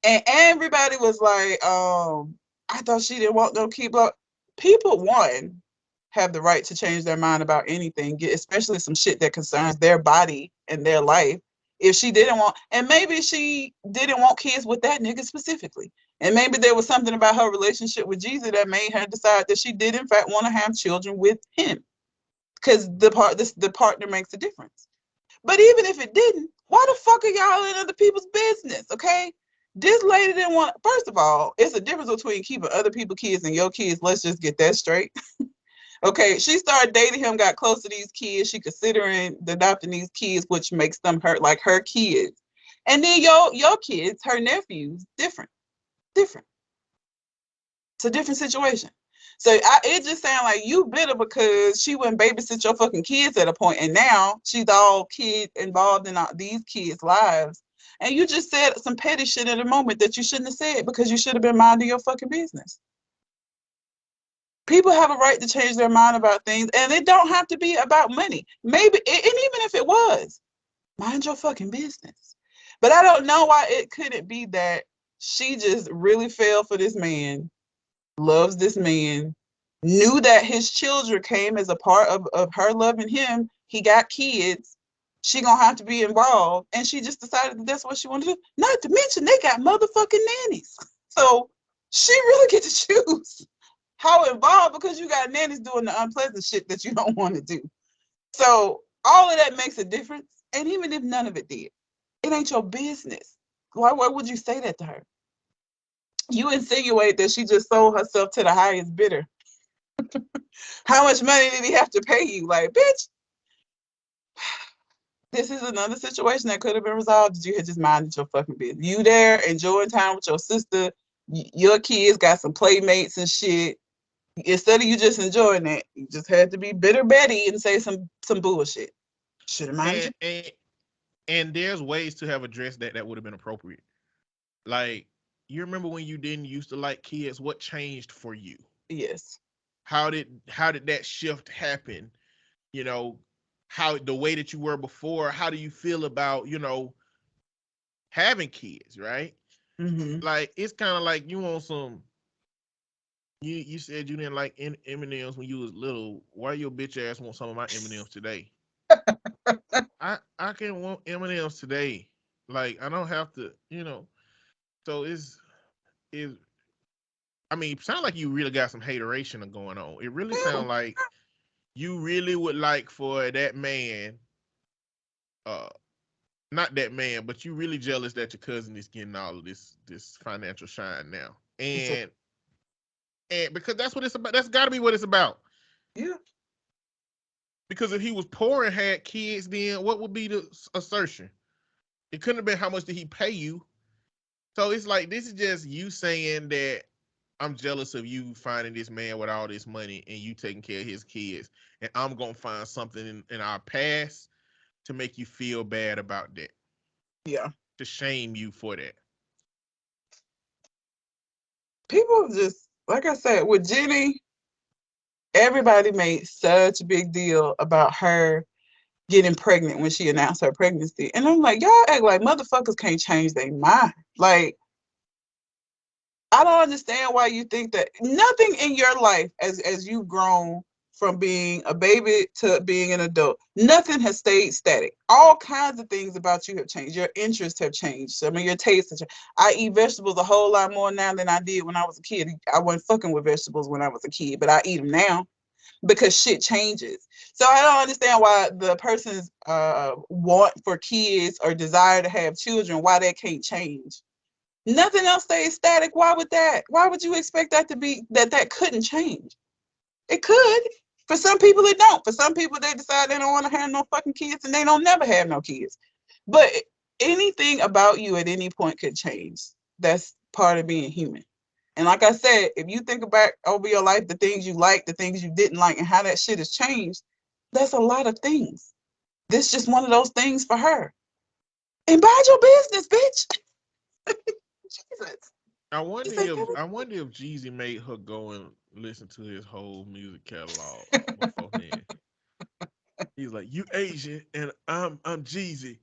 And everybody was like, I thought she didn't want no keep up. People, one, have the right to change their mind about anything, especially some shit that concerns their body and their life. If she didn't want, and maybe she didn't want kids with that nigga specifically. And maybe there was something about her relationship with Jesus that made her decide that she did in fact want to have children with him. Because the partner makes a difference. But even if it didn't, why the fuck are y'all in other people's business? Okay? This lady didn't want, first of all, it's a difference between keeping other people's kids and your kids. Let's just get that straight. Okay, she started dating him, got close to these kids. She considering adopting these kids, which makes them hurt like her kids. And then your kids, her nephews, different. It's a different situation. So it just sounds like you bitter because she wouldn't babysit your fucking kids at a point, and now she's all kid involved in these kids' lives. And you just said some petty shit at a moment that you shouldn't have said because you should have been minding your fucking business. People have a right to change their mind about things, and it don't have to be about money. Maybe, and even if it was, mind your fucking business. But I don't know why it couldn't be that she just really fell for this man, loves this man, knew that his children came as a part of her loving him. He got kids. She gonna have to be involved, and she just decided that that's what she wanted to do. Not to mention they got motherfucking nannies, so she really get to choose how involved because you got nannies doing the unpleasant shit that you don't want to do. So all of that makes a difference. And even if none of it did, it ain't your business. Why would you say that to her? You insinuate that she just sold herself to the highest bidder. How much money did he have to pay you? Like, bitch, this is another situation that could have been resolved if you had just minded your fucking business. You there enjoying time with your sister, your kids got some playmates and shit. Instead of you just enjoying it, you just had to be bitter Betty and say some bullshit. Should have minded you. And there's ways to have addressed that would have been appropriate. Like, you remember when you didn't used to like kids? What changed for you? Yes. How did that shift happen? You know, how the way that you were before, how do you feel about, having kids, right? Mm-hmm. Like, it's kind of like you want some. You said you didn't like M&Ms when you was little. Why your bitch ass want some of my M&Ms today? I can want M&Ms today. Like, I don't have to, So I mean, it sounds like you really got some hateration going on. It really sounds like you really would like for that man, not that man, but you really jealous that your cousin is getting all of this financial shine now. And because that's what it's about. That's got to be what it's about. Yeah. Because if he was poor and had kids, then what would be the assertion? It couldn't have been how much did he pay you. So it's like, this is just you saying that I'm jealous of you finding this man with all this money and you taking care of his kids. And I'm going to find something in our past to make you feel bad about that. Yeah. To shame you for that. People just, like I said, with Jenny, everybody made such a big deal about her getting pregnant when she announced her pregnancy. And I'm like, y'all act like motherfuckers can't change their mind. Like, I don't understand why you think that nothing in your life as you've grown from being a baby to being an adult. Nothing has stayed static. All kinds of things about you have changed. Your interests have changed. Some of your tastes have changed. I eat vegetables a whole lot more now than I did when I was a kid. I wasn't fucking with vegetables when I was a kid, but I eat them now because shit changes. So I don't understand why the person's want for kids or desire to have children, why that can't change. Nothing else stays static. Why would that? Why would you expect that to be that couldn't change? It could. For some people, it don't. For some people, they decide they don't want to have no fucking kids and they don't never have no kids. But anything about you at any point could change. That's part of being human. And like I said, if you think back over your life, the things you liked, the things you didn't like, and how that shit has changed, that's a lot of things. This is just one of those things for her. And mind your business, bitch. Jesus. I wonder if Jeezy made her go and listen to his whole music catalog beforehand. He's like, "You Asian and I'm Jeezy,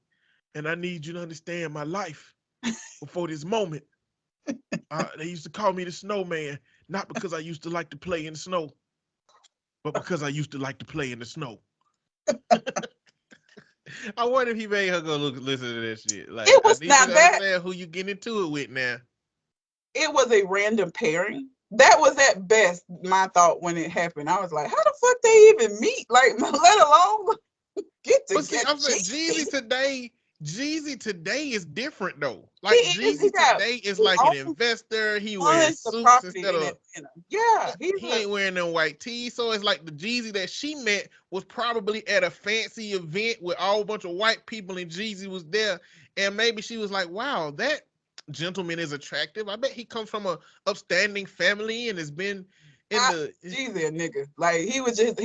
and I need you to understand my life before this moment. They used to call me the snowman, not because I used to like to play in the snow, but because I used to like to play in the snow." I wonder if he made her go listen to that shit. Like, it was I need not you to that. understand who you get into it with now. It was a random pairing. That was at best my thought when it happened. I was like, how the fuck they even meet? Like, let alone get together. But see, I'm saying Jeezy today is different though. Like He Jeezy today is like an investor. He wears suits instead of he ain't wearing them white tees. So it's like the Jeezy that she met was probably at a fancy event with all a bunch of white people and Jeezy was there. And maybe she was like, wow, that gentleman is attractive. I bet he comes from a upstanding family and has been in Jeezy a nigga. Like he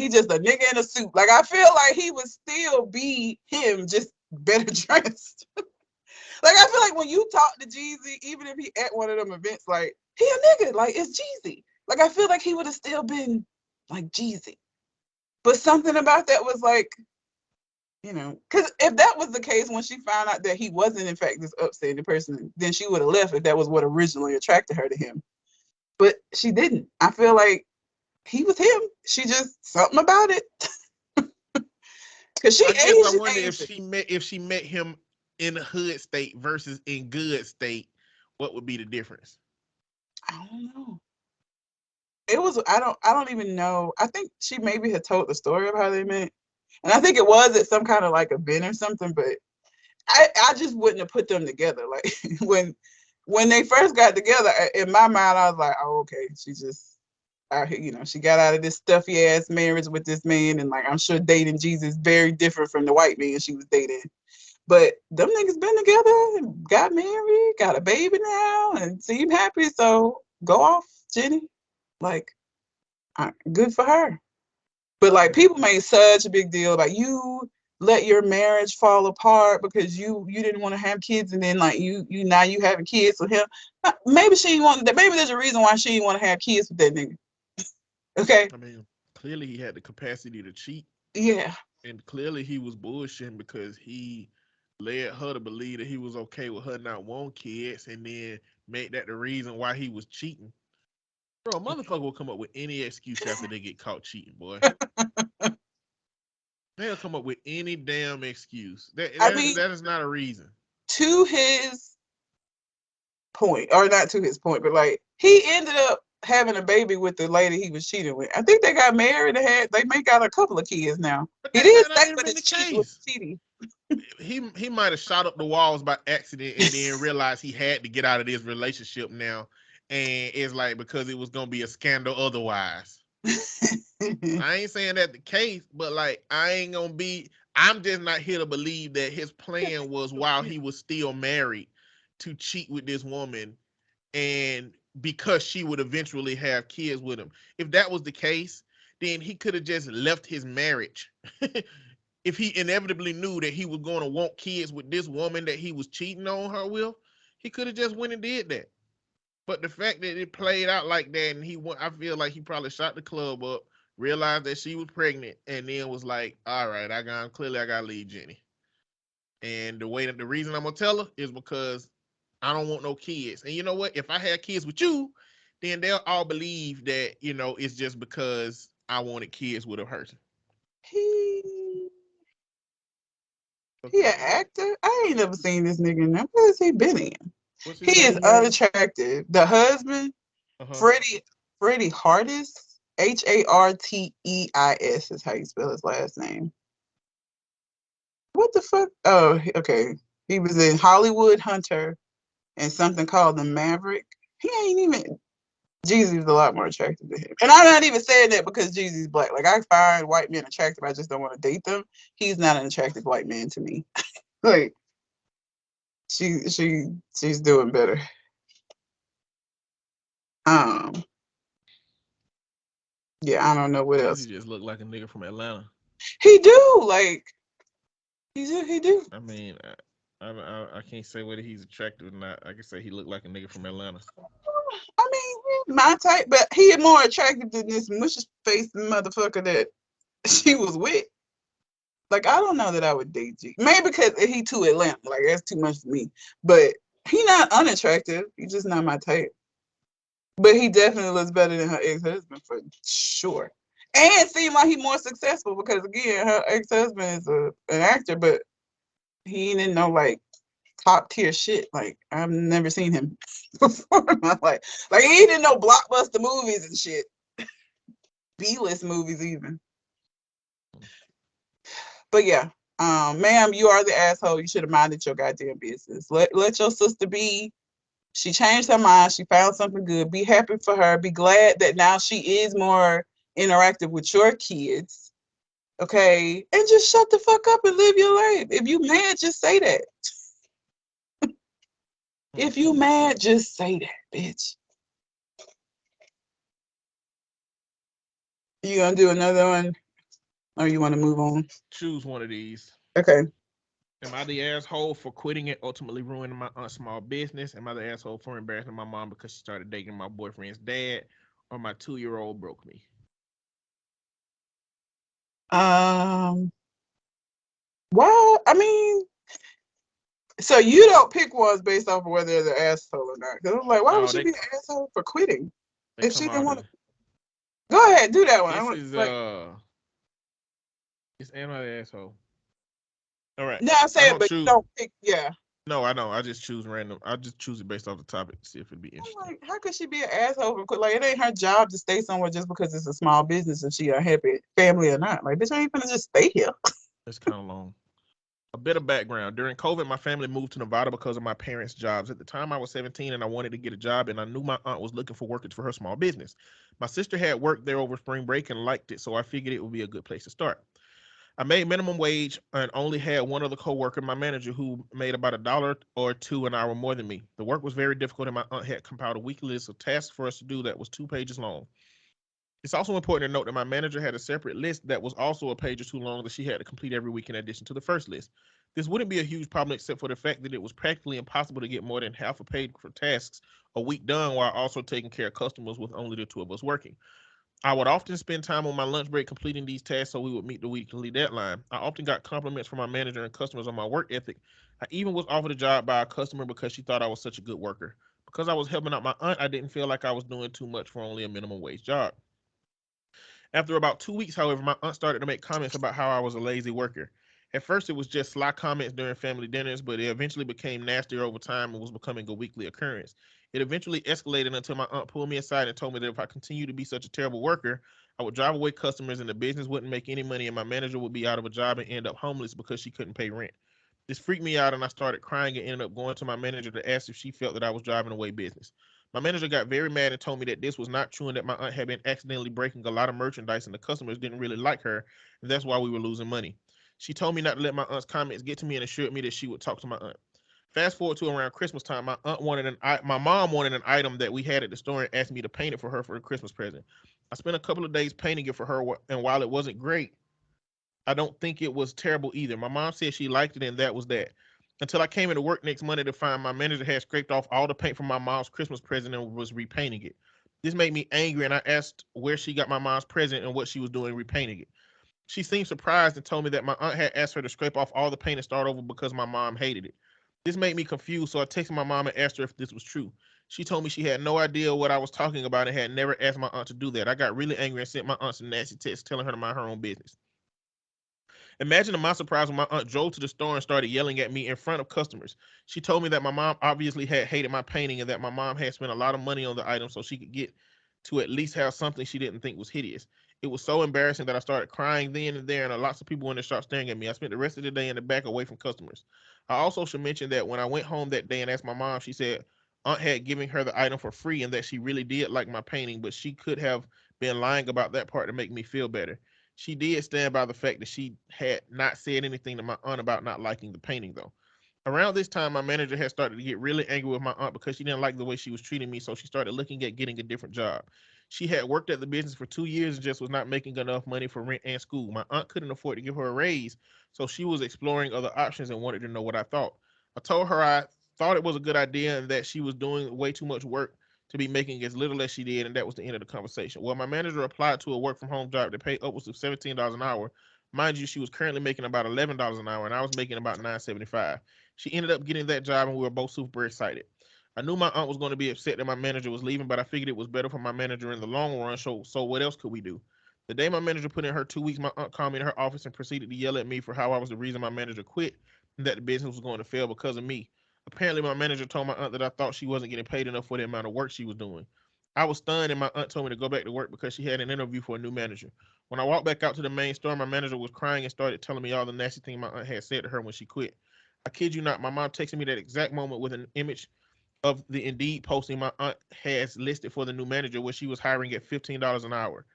just a nigga in a suit. Like I feel like he would still be him, just better dressed. Like I feel like when you talk to Jeezy, even if he at one of them events, like he a nigga, like it's Jeezy. Like I feel like he would have still been like Jeezy. But something about that was like, you know, because if that was the case when she found out that he wasn't in fact this upstanding person, then she would have left if that was what originally attracted her to him. But she didn't. I feel like he was him. She just something about it. Cause I wonder if she met him in a hood state versus in good state, what would be the difference? I don't know. It was I don't even know. I think she maybe had told the story of how they met. And I think it was at some kind of like event or something, but I just wouldn't have put them together. Like when they first got together, in my mind, I was like, oh, okay, she just out here, you know, she got out of this stuffy ass marriage with this man, and like I'm sure dating Jesus is very different from the white man she was dating. But them niggas been together and got married, got a baby now, and seem happy. So go off, Jenny. Like, good for her. But like people made such a big deal about you let your marriage fall apart because you didn't want to have kids, and then like you now you having kids with him. Maybe she wanted that. Maybe there's a reason why she didn't want to have kids with that nigga. Okay. I mean, clearly he had the capacity to cheat. Yeah. And clearly he was bullshitting because he led her to believe that he was okay with her not wanting kids, and then made that the reason why he was cheating. Bro, a motherfucker will come up with any excuse after they get caught cheating, boy. They'll come up with any damn excuse. That is not a reason. To his point, or not to his point, but like he ended up having a baby with the lady he was cheating with. I think they got married and they may got a couple of kids now. He did say that his cheating was cheating. He might have shot up the walls by accident and then realized he had to get out of this relationship now. And it's like because it was gonna be a scandal otherwise. I ain't saying that the case, but like I'm just not here to believe that his plan was while he was still married to cheat with this woman, and because she would eventually have kids with him. If that was the case, then he could have just left his marriage. If he inevitably knew that he was going to want kids with this woman that he was cheating on her with, he could have just went and did that. But the fact that it played out like that, and I feel like he probably shot the club up, realized that she was pregnant, and then was like, all right, I gotta leave Jenny. And the reason I'm gonna tell her is because I don't want no kids. And you know what? If I had kids with you, then they'll all believe that, you know, it's just because I Wanted Kids with a person. He an actor? I ain't never seen this nigga in there. What has he been in? What's his He is name? unattractive. The husband, Uh-huh. Freddie Hardis, Harteis is how you spell his last name. What the fuck? Oh, okay. He was in Hollywood Hunter and something called The Maverick. He ain't even. Jeezy's a lot more attractive than him. And I'm not even saying that because Jeezy's black. Like, I find white men attractive. I just don't want to date them. He's not an attractive white man to me. Like, she's doing better. Yeah, I don't know what else. He just look like a nigga from Atlanta. He do, like, he do. I mean, I can't say whether he's attractive or not. I can say he looked like a nigga from Atlanta. I mean, my type, but he more attractive than this mushy faced motherfucker that she was with. Like, I don't know that I would date G. Maybe because he too Atlanta. Like, that's too much for me. But he not unattractive. He's just not my type. But he definitely looks better than her ex-husband for sure. And seemed like he's more successful because, again, her ex-husband is an actor, but he didn't know, like, top tier shit. Like, I've never seen him before in my life. Like, he didn't know blockbuster movies and shit. B-list movies even. But yeah, ma'am, you are the asshole. You should have minded your goddamn business. Let your sister be. She changed her mind. She found something good. Be happy for her. Be glad that now she is more interactive with your kids. Okay? And just shut the fuck up and live your life. If you mad, just say that. If you mad, just say that, bitch. You gonna do another one? Or you want to move on? Choose one of these. Okay. Am I the asshole for quitting and ultimately ruining my aunt's small business? Am I the asshole for embarrassing my mom because she started dating my boyfriend's dad? Or my 2-year-old broke me? Why? I mean, so you don't pick ones based off of whether they're an asshole or not. Because I'm like, why would she be an asshole for quitting if she didn't want to? Go ahead, do that one. This is it's am I the asshole? All right. No, I'm saying, but you don't pick. Yeah. No, I know. I just choose random. I just choose it based off the topic to see if it'd be interesting. I'm like, how could she be an asshole for quit? Like, it ain't her job to stay somewhere just because it's a small business and she unhappy, family or not. Like, bitch, I ain't gonna just stay here. It's kind of long. A bit of background. During COVID, my family moved to Nevada because of my parents' jobs. At the time, I was 17 and I wanted to get a job, and I knew my aunt was looking for workers for her small business. My sister had worked there over spring break and liked it, so I figured it would be a good place to start. I made minimum wage and only had one other coworker, my manager, who made about $1 or $2 an hour more than me. The work was very difficult, and my aunt had compiled a weekly list of tasks for us to do that was 2 pages long. It's also important to note that my manager had a separate list that was also a page or two long that she had to complete every week in addition to the first list. This wouldn't be a huge problem except for the fact that it was practically impossible to get more than half a page for tasks a week done while also taking care of customers with only the 2 of us working. I would often spend time on my lunch break completing these tasks so we would meet the weekly deadline. I often got compliments from my manager and customers on my work ethic. I even was offered a job by a customer because she thought I was such a good worker. Because I was helping out my aunt, I didn't feel like I was doing too much for only a minimum wage job. After about 2 weeks, however, my aunt started to make comments about how I was a lazy worker. At first, it was just sly comments during family dinners, but it eventually became nastier over time and was becoming a weekly occurrence. It eventually escalated until my aunt pulled me aside and told me that if I continued to be such a terrible worker, I would drive away customers and the business wouldn't make any money and my manager would be out of a job and end up homeless because she couldn't pay rent. This freaked me out and I started crying and ended up going to my manager to ask if she felt that I was driving away business. My manager got very mad and told me that this was not true and that my aunt had been accidentally breaking a lot of merchandise and the customers didn't really like her, and that's why we were losing money. She told me not to let my aunt's comments get to me and assured me that she would talk to my aunt. Fast forward to around Christmas time, my mom wanted an item that we had at the store and asked me to paint it for her for a Christmas present. I spent a couple of days painting it for her, and while it wasn't great, I don't think it was terrible either. My mom said she liked it and that was that. Until I came into work next Monday to find my manager had scraped off all the paint from my mom's Christmas present and was repainting it. This made me angry and I asked where she got my mom's present and what she was doing repainting it. She seemed surprised and told me that my aunt had asked her to scrape off all the paint and start over because my mom hated it. This made me confused, so I texted my mom and asked her if this was true. She told me she had no idea what I was talking about and had never asked my aunt to do that. I got really angry and sent my aunt some nasty texts telling her to mind her own business. Imagine my surprise when my aunt drove to the store and started yelling at me in front of customers. She told me that my mom obviously had hated my painting and that my mom had spent a lot of money on the item so she could get to at least have something she didn't think was hideous. It was so embarrassing that I started crying then and there, and lots of people in the shop staring at me. I spent the rest of the day in the back away from customers. I also should mention that when I went home that day and asked my mom, she said Aunt had given her the item for free and that she really did like my painting, but she could have been lying about that part to make me feel better. She did stand by the fact that she had not said anything to my aunt about not liking the painting, though. Around this time, my manager had started to get really angry with my aunt because she didn't like the way she was treating me, so she started looking at getting a different job. She had worked at the business for 2 years and just was not making enough money for rent and school. My aunt couldn't afford to give her a raise, so she was exploring other options and wanted to know what I thought. I told her I thought it was a good idea and that she was doing way too much work to be making as little as she did, and that was the end of the conversation. Well, my manager applied to a work from home job that paid upwards of $17 an hour. Mind you, she was currently making about $11 an hour, and I was making about $9.75. She ended up getting that job, and we were both super excited. I knew my aunt was going to be upset that my manager was leaving, but I figured it was better for my manager in the long run. So what else could we do? The day my manager put in her 2 weeks, my aunt called me in her office and proceeded to yell at me for how I was the reason my manager quit and that the business was going to fail because of me. Apparently, my manager told my aunt that I thought she wasn't getting paid enough for the amount of work she was doing. I was stunned, and my aunt told me to go back to work because she had an interview for a new manager. When I walked back out to the main store, my manager was crying and started telling me all the nasty things my aunt had said to her when she quit. I kid you not, my mom texted me that exact moment with an image of the Indeed posting my aunt has listed for the new manager where she was hiring at $15 an hour.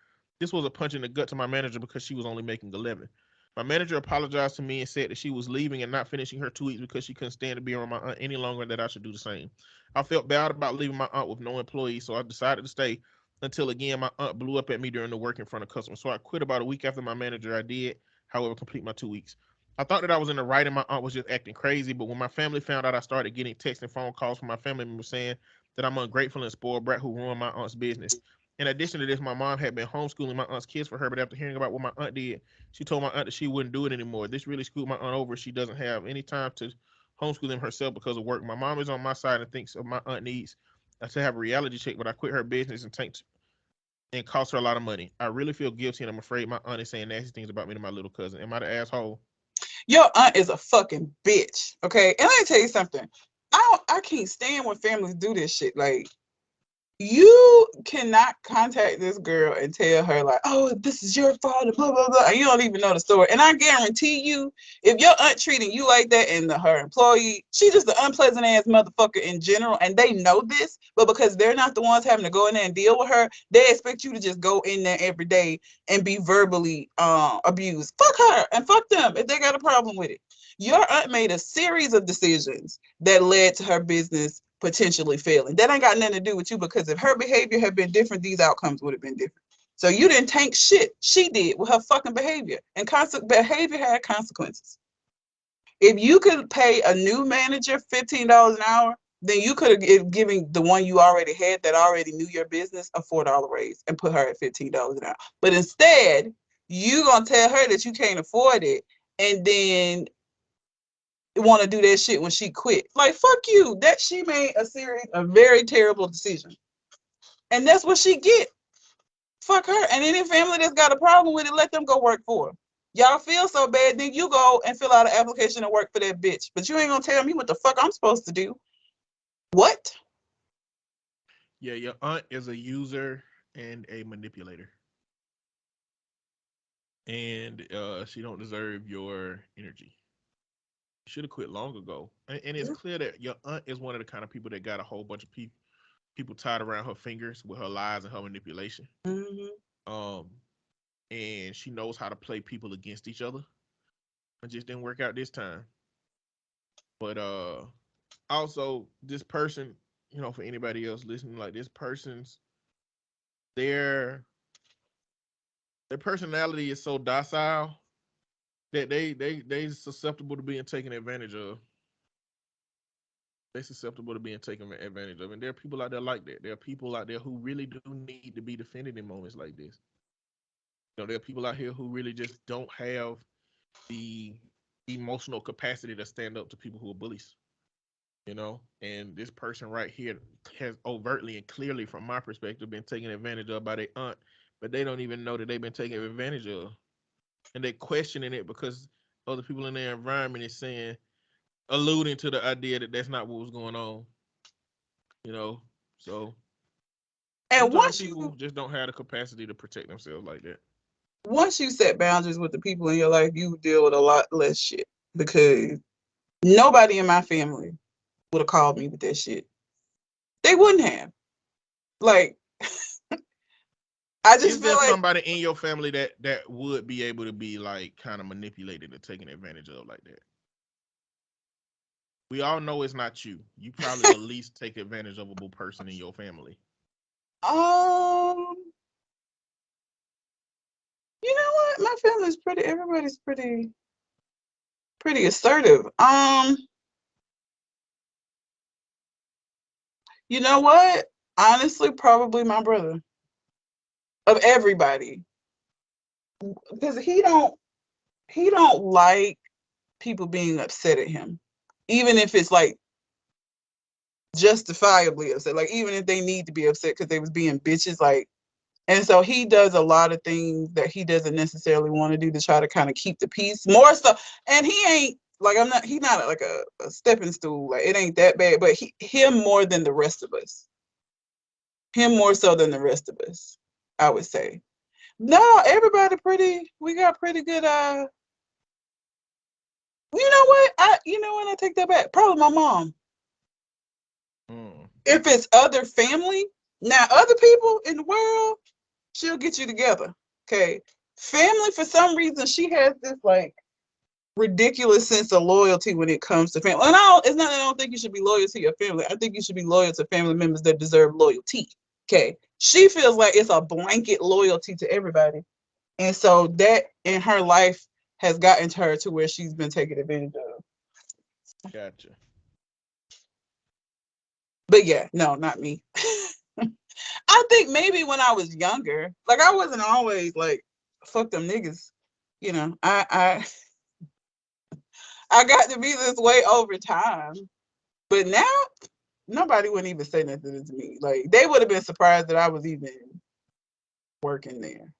This was a punch in the gut to my manager because she was only making 11. My manager apologized to me and said that she was leaving and not finishing her 2 weeks because she couldn't stand to be around my aunt any longer and that I should do the same. I felt bad about leaving my aunt with no employees, so I decided to stay until again my aunt blew up at me during the work in front of customers. So I quit about a week after my manager. I did, however, complete my 2 weeks. I thought that I was in the right and my aunt was just acting crazy, but when my family found out, I started getting texts and phone calls from my family members saying that I'm ungrateful and spoiled brat who ruined my aunt's business. In addition to this, my mom had been homeschooling my aunt's kids for her, but after hearing about what my aunt did, she told my aunt that she wouldn't do it anymore. This really screwed my aunt over. She doesn't have any time to homeschool them herself because of work. My mom is on my side and thinks of my aunt needs to have a reality check, but I quit her business and cost her a lot of money. I really feel guilty, and I'm afraid my aunt is saying nasty things about me to my little cousin. Am I the asshole? Your aunt is a fucking bitch. Okay. And let me tell you something. I can't stand when families do this shit. Like, you cannot contact this girl and tell her like, oh, this is your fault, and blah blah blah. And you don't even know the story. And I guarantee you, if your aunt treating you like that and her employee, she's just an unpleasant ass motherfucker in general, and they know this, but because they're not the ones having to go in there and deal with her, they expect you to just go in there every day and be verbally abused. Fuck her and fuck them if they got a problem with it. Your aunt made a series of decisions that led to her business potentially failing. That ain't got nothing to do with you, because if her behavior had been different, these outcomes would have been different. So you didn't tank shit. She did with her fucking behavior, and behavior had consequences. If you could pay a new manager $15 an hour, then you could have given the one you already had that already knew your business a $4 raise and put her at $15 an hour. But instead, you gonna tell her that you can't afford it, and then want to do that shit when she quit. Like, fuck you. That she made a very terrible decision. And that's what she get. Fuck her. And any family that's got a problem with it, let them go work for her. Y'all feel so bad, then you go and fill out an application and work for that bitch. But you ain't gonna tell me what the fuck I'm supposed to do. What? Yeah, your aunt is a user and a manipulator. And she don't deserve your energy. Should have quit long ago. And it's clear that your aunt is one of the kind of people that got a whole bunch of people tied around her fingers with her lies and her manipulation. Mm-hmm. And she knows how to play people against each other. It just didn't work out this time. But also this person, for anybody else listening, like this person's their personality is so docile that they susceptible to being taken advantage of. They're susceptible to being taken advantage of. And there are people out there like that. There are people out there who really do need to be defended in moments like this. There are people out here who really just don't have the emotional capacity to stand up to people who are bullies. you know, and this person right here has overtly and clearly, from my perspective, been taken advantage of by their aunt, but they don't even know that they've been taken advantage of, and they're questioning it because other people in their environment is saying, alluding to the idea that that's not what was going on, you know. So And sometimes people just don't have the capacity to protect themselves like that. once you set boundaries with the people in your life, you deal with a lot less shit because nobody in my family would have called me with that shit. They wouldn't have. Like, I Is just feel there like, somebody in your family that would be able to be like kind of manipulated or taken advantage of like that? We all know it's not you. You probably the least take advantage of a person in your family. um, you know what? My family's pretty. Everybody's pretty assertive. You know what? Honestly, probably my brother of everybody, because he don't like people being upset at him, even if it's like justifiably upset. Like even if they need to be upset because they was being bitches. Like, and so he does a lot of things that he doesn't necessarily want to do to try to kind of keep the peace. More so, and he ain't like I'm not. He's not like a stepping stool. Like it ain't that bad. But him more than the rest of us. Him more so than the rest of us, I would say. No, everybody pretty. We got pretty good. You know what? I take that back. Probably my mom. Mm. If it's other family, now other people in the world, she'll get you together. Okay. Family, for some reason, she has this like ridiculous sense of loyalty when it comes to family. And it's not that I don't think you should be loyal to your family. I think you should be loyal to family members that deserve loyalty. Okay. She feels like it's a blanket loyalty to everybody. And so that in her life has gotten to her to where she's been taken advantage of. Gotcha. But yeah, no, not me. I think maybe when I was younger, like I wasn't always like fuck them niggas. You know, I got to be this way over time. But now nobody wouldn't even say nothing to me. Like they would have been surprised that I was even working there.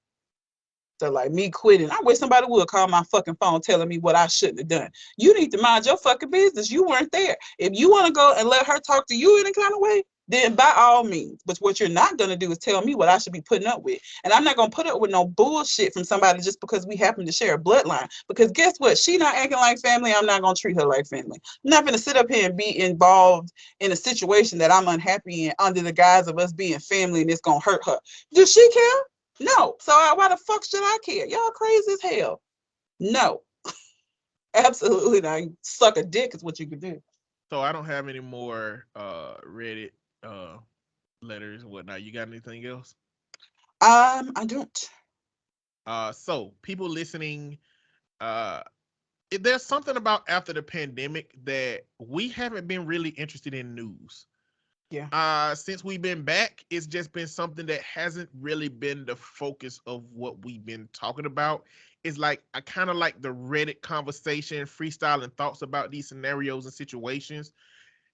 So like me quitting, I wish somebody would call my fucking phone telling me what I shouldn't have done. You need to mind your fucking business. You weren't there. If you want to go and let her talk to you in a kind of way, then by all means. But what you're not going to do is tell me what I should be putting up with. And I'm not going to put up with no bullshit from somebody just because we happen to share a bloodline. Because guess what? She not acting like family. I'm not going to treat her like family. I'm not going to sit up here and be involved in a situation that I'm unhappy in under the guise of us being family and it's going to hurt her. Does she care? No. So why the fuck should I care? Y'all crazy as hell. No. Absolutely not. Suck a dick is what you could do. So I don't have any more Reddit letters and whatnot. You got anything else? I don't. So people listening, there's something about after the pandemic that we haven't been really interested in news. Yeah. Since we've been back, it's just been something that hasn't really been the focus of what we've been talking about. It's like I kind of like the Reddit conversation, freestyling thoughts about these scenarios and situations.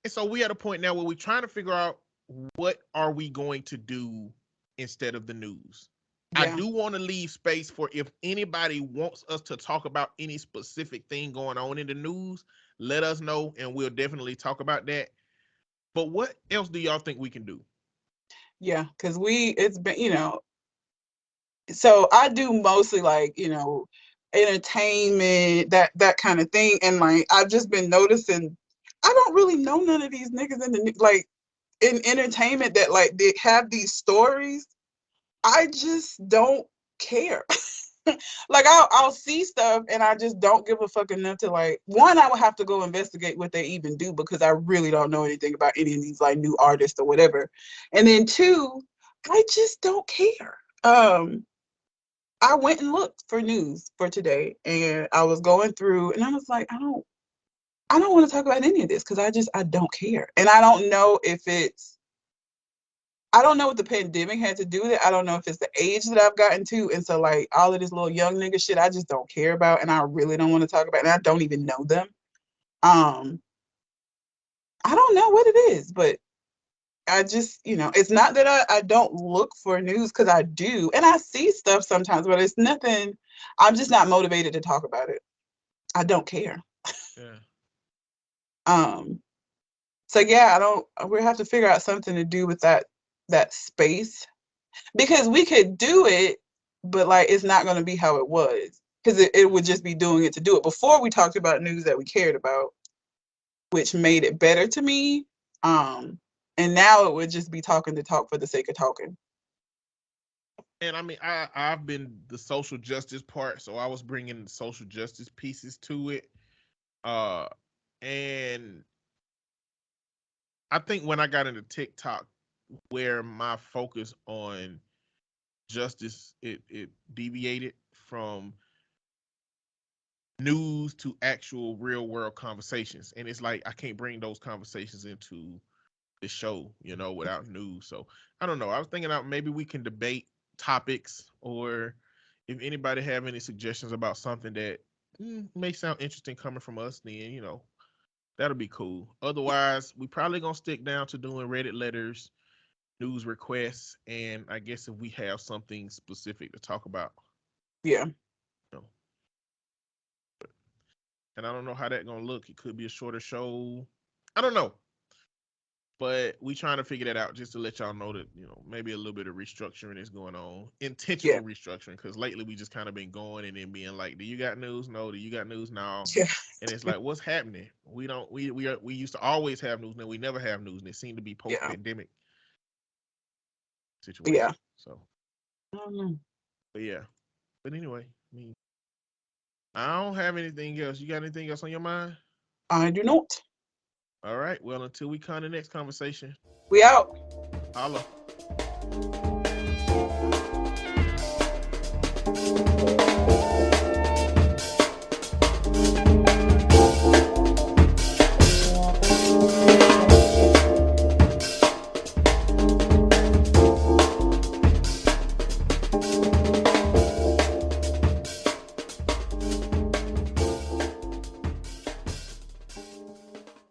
And so we at a point now where we're trying to figure out what are we going to do instead of the news. I Yeah. do want to leave space for if anybody wants us to talk about any specific thing going on in the news, let us know and we'll definitely talk about that. But what else do y'all think we can do? Yeah. Because it's been, so I do mostly like, entertainment, that kind of thing. And like, I've just been noticing, I don't really know none of these niggas like in entertainment that like they have these stories. I just don't care. Like I'll see stuff and I just don't give a fuck enough to like one, I would have to go investigate what they even do because I really don't know anything about any of these like new artists or whatever. And then two, I just don't care. I went and looked for news for today and I was going through and I was like, I don't want to talk about any of this because I don't care. And I don't know what the pandemic had to do with it. I don't know if it's the age that I've gotten to. And so like all of this little young nigga shit, I just don't care about. And I really don't want to talk about it. And I don't even know them. Um, I don't know what it is, but I just, it's not that I don't look for news, because I do. And I see stuff sometimes, but it's nothing. I'm just not motivated to talk about it. I don't care. Yeah. So yeah, we have to figure out something to do with that space, because we could do it, but like it's not going to be how it was, because it would just be doing it to do it. Before, we talked about news that we cared about, which made it better to me. And now it would just be talking to talk for the sake of talking. And I mean, I've been the social justice part, so I was bringing social justice pieces to it. And I think when I got into TikTok, where my focus on justice, it deviated from news to actual real world conversations. And it's like I can't bring those conversations into the show, without news. So I don't know. I was thinking out maybe we can debate topics, or if anybody have any suggestions about something that may sound interesting coming from us, then that'll be cool. Otherwise, we probably gonna stick down to doing Reddit letters, news requests, and I guess if we have something specific to talk about. Yeah. And I don't know how that's gonna look. It could be a shorter show. I don't know. But we trying to figure that out, just to let y'all know that, maybe a little bit of restructuring is going on. Intentional restructuring, because lately we just kind of been going and then being like, do you got news? No. Do you got news? No. Yeah. And it's like, what's happening? We used to always have news, now we never have news, and it seemed to be post-pandemic situation. Yeah. So, I don't know. but yeah. But anyway, I mean, I don't have anything else. You got anything else on your mind? I do not. All right. Well, until we come to the next conversation. We out. Holla.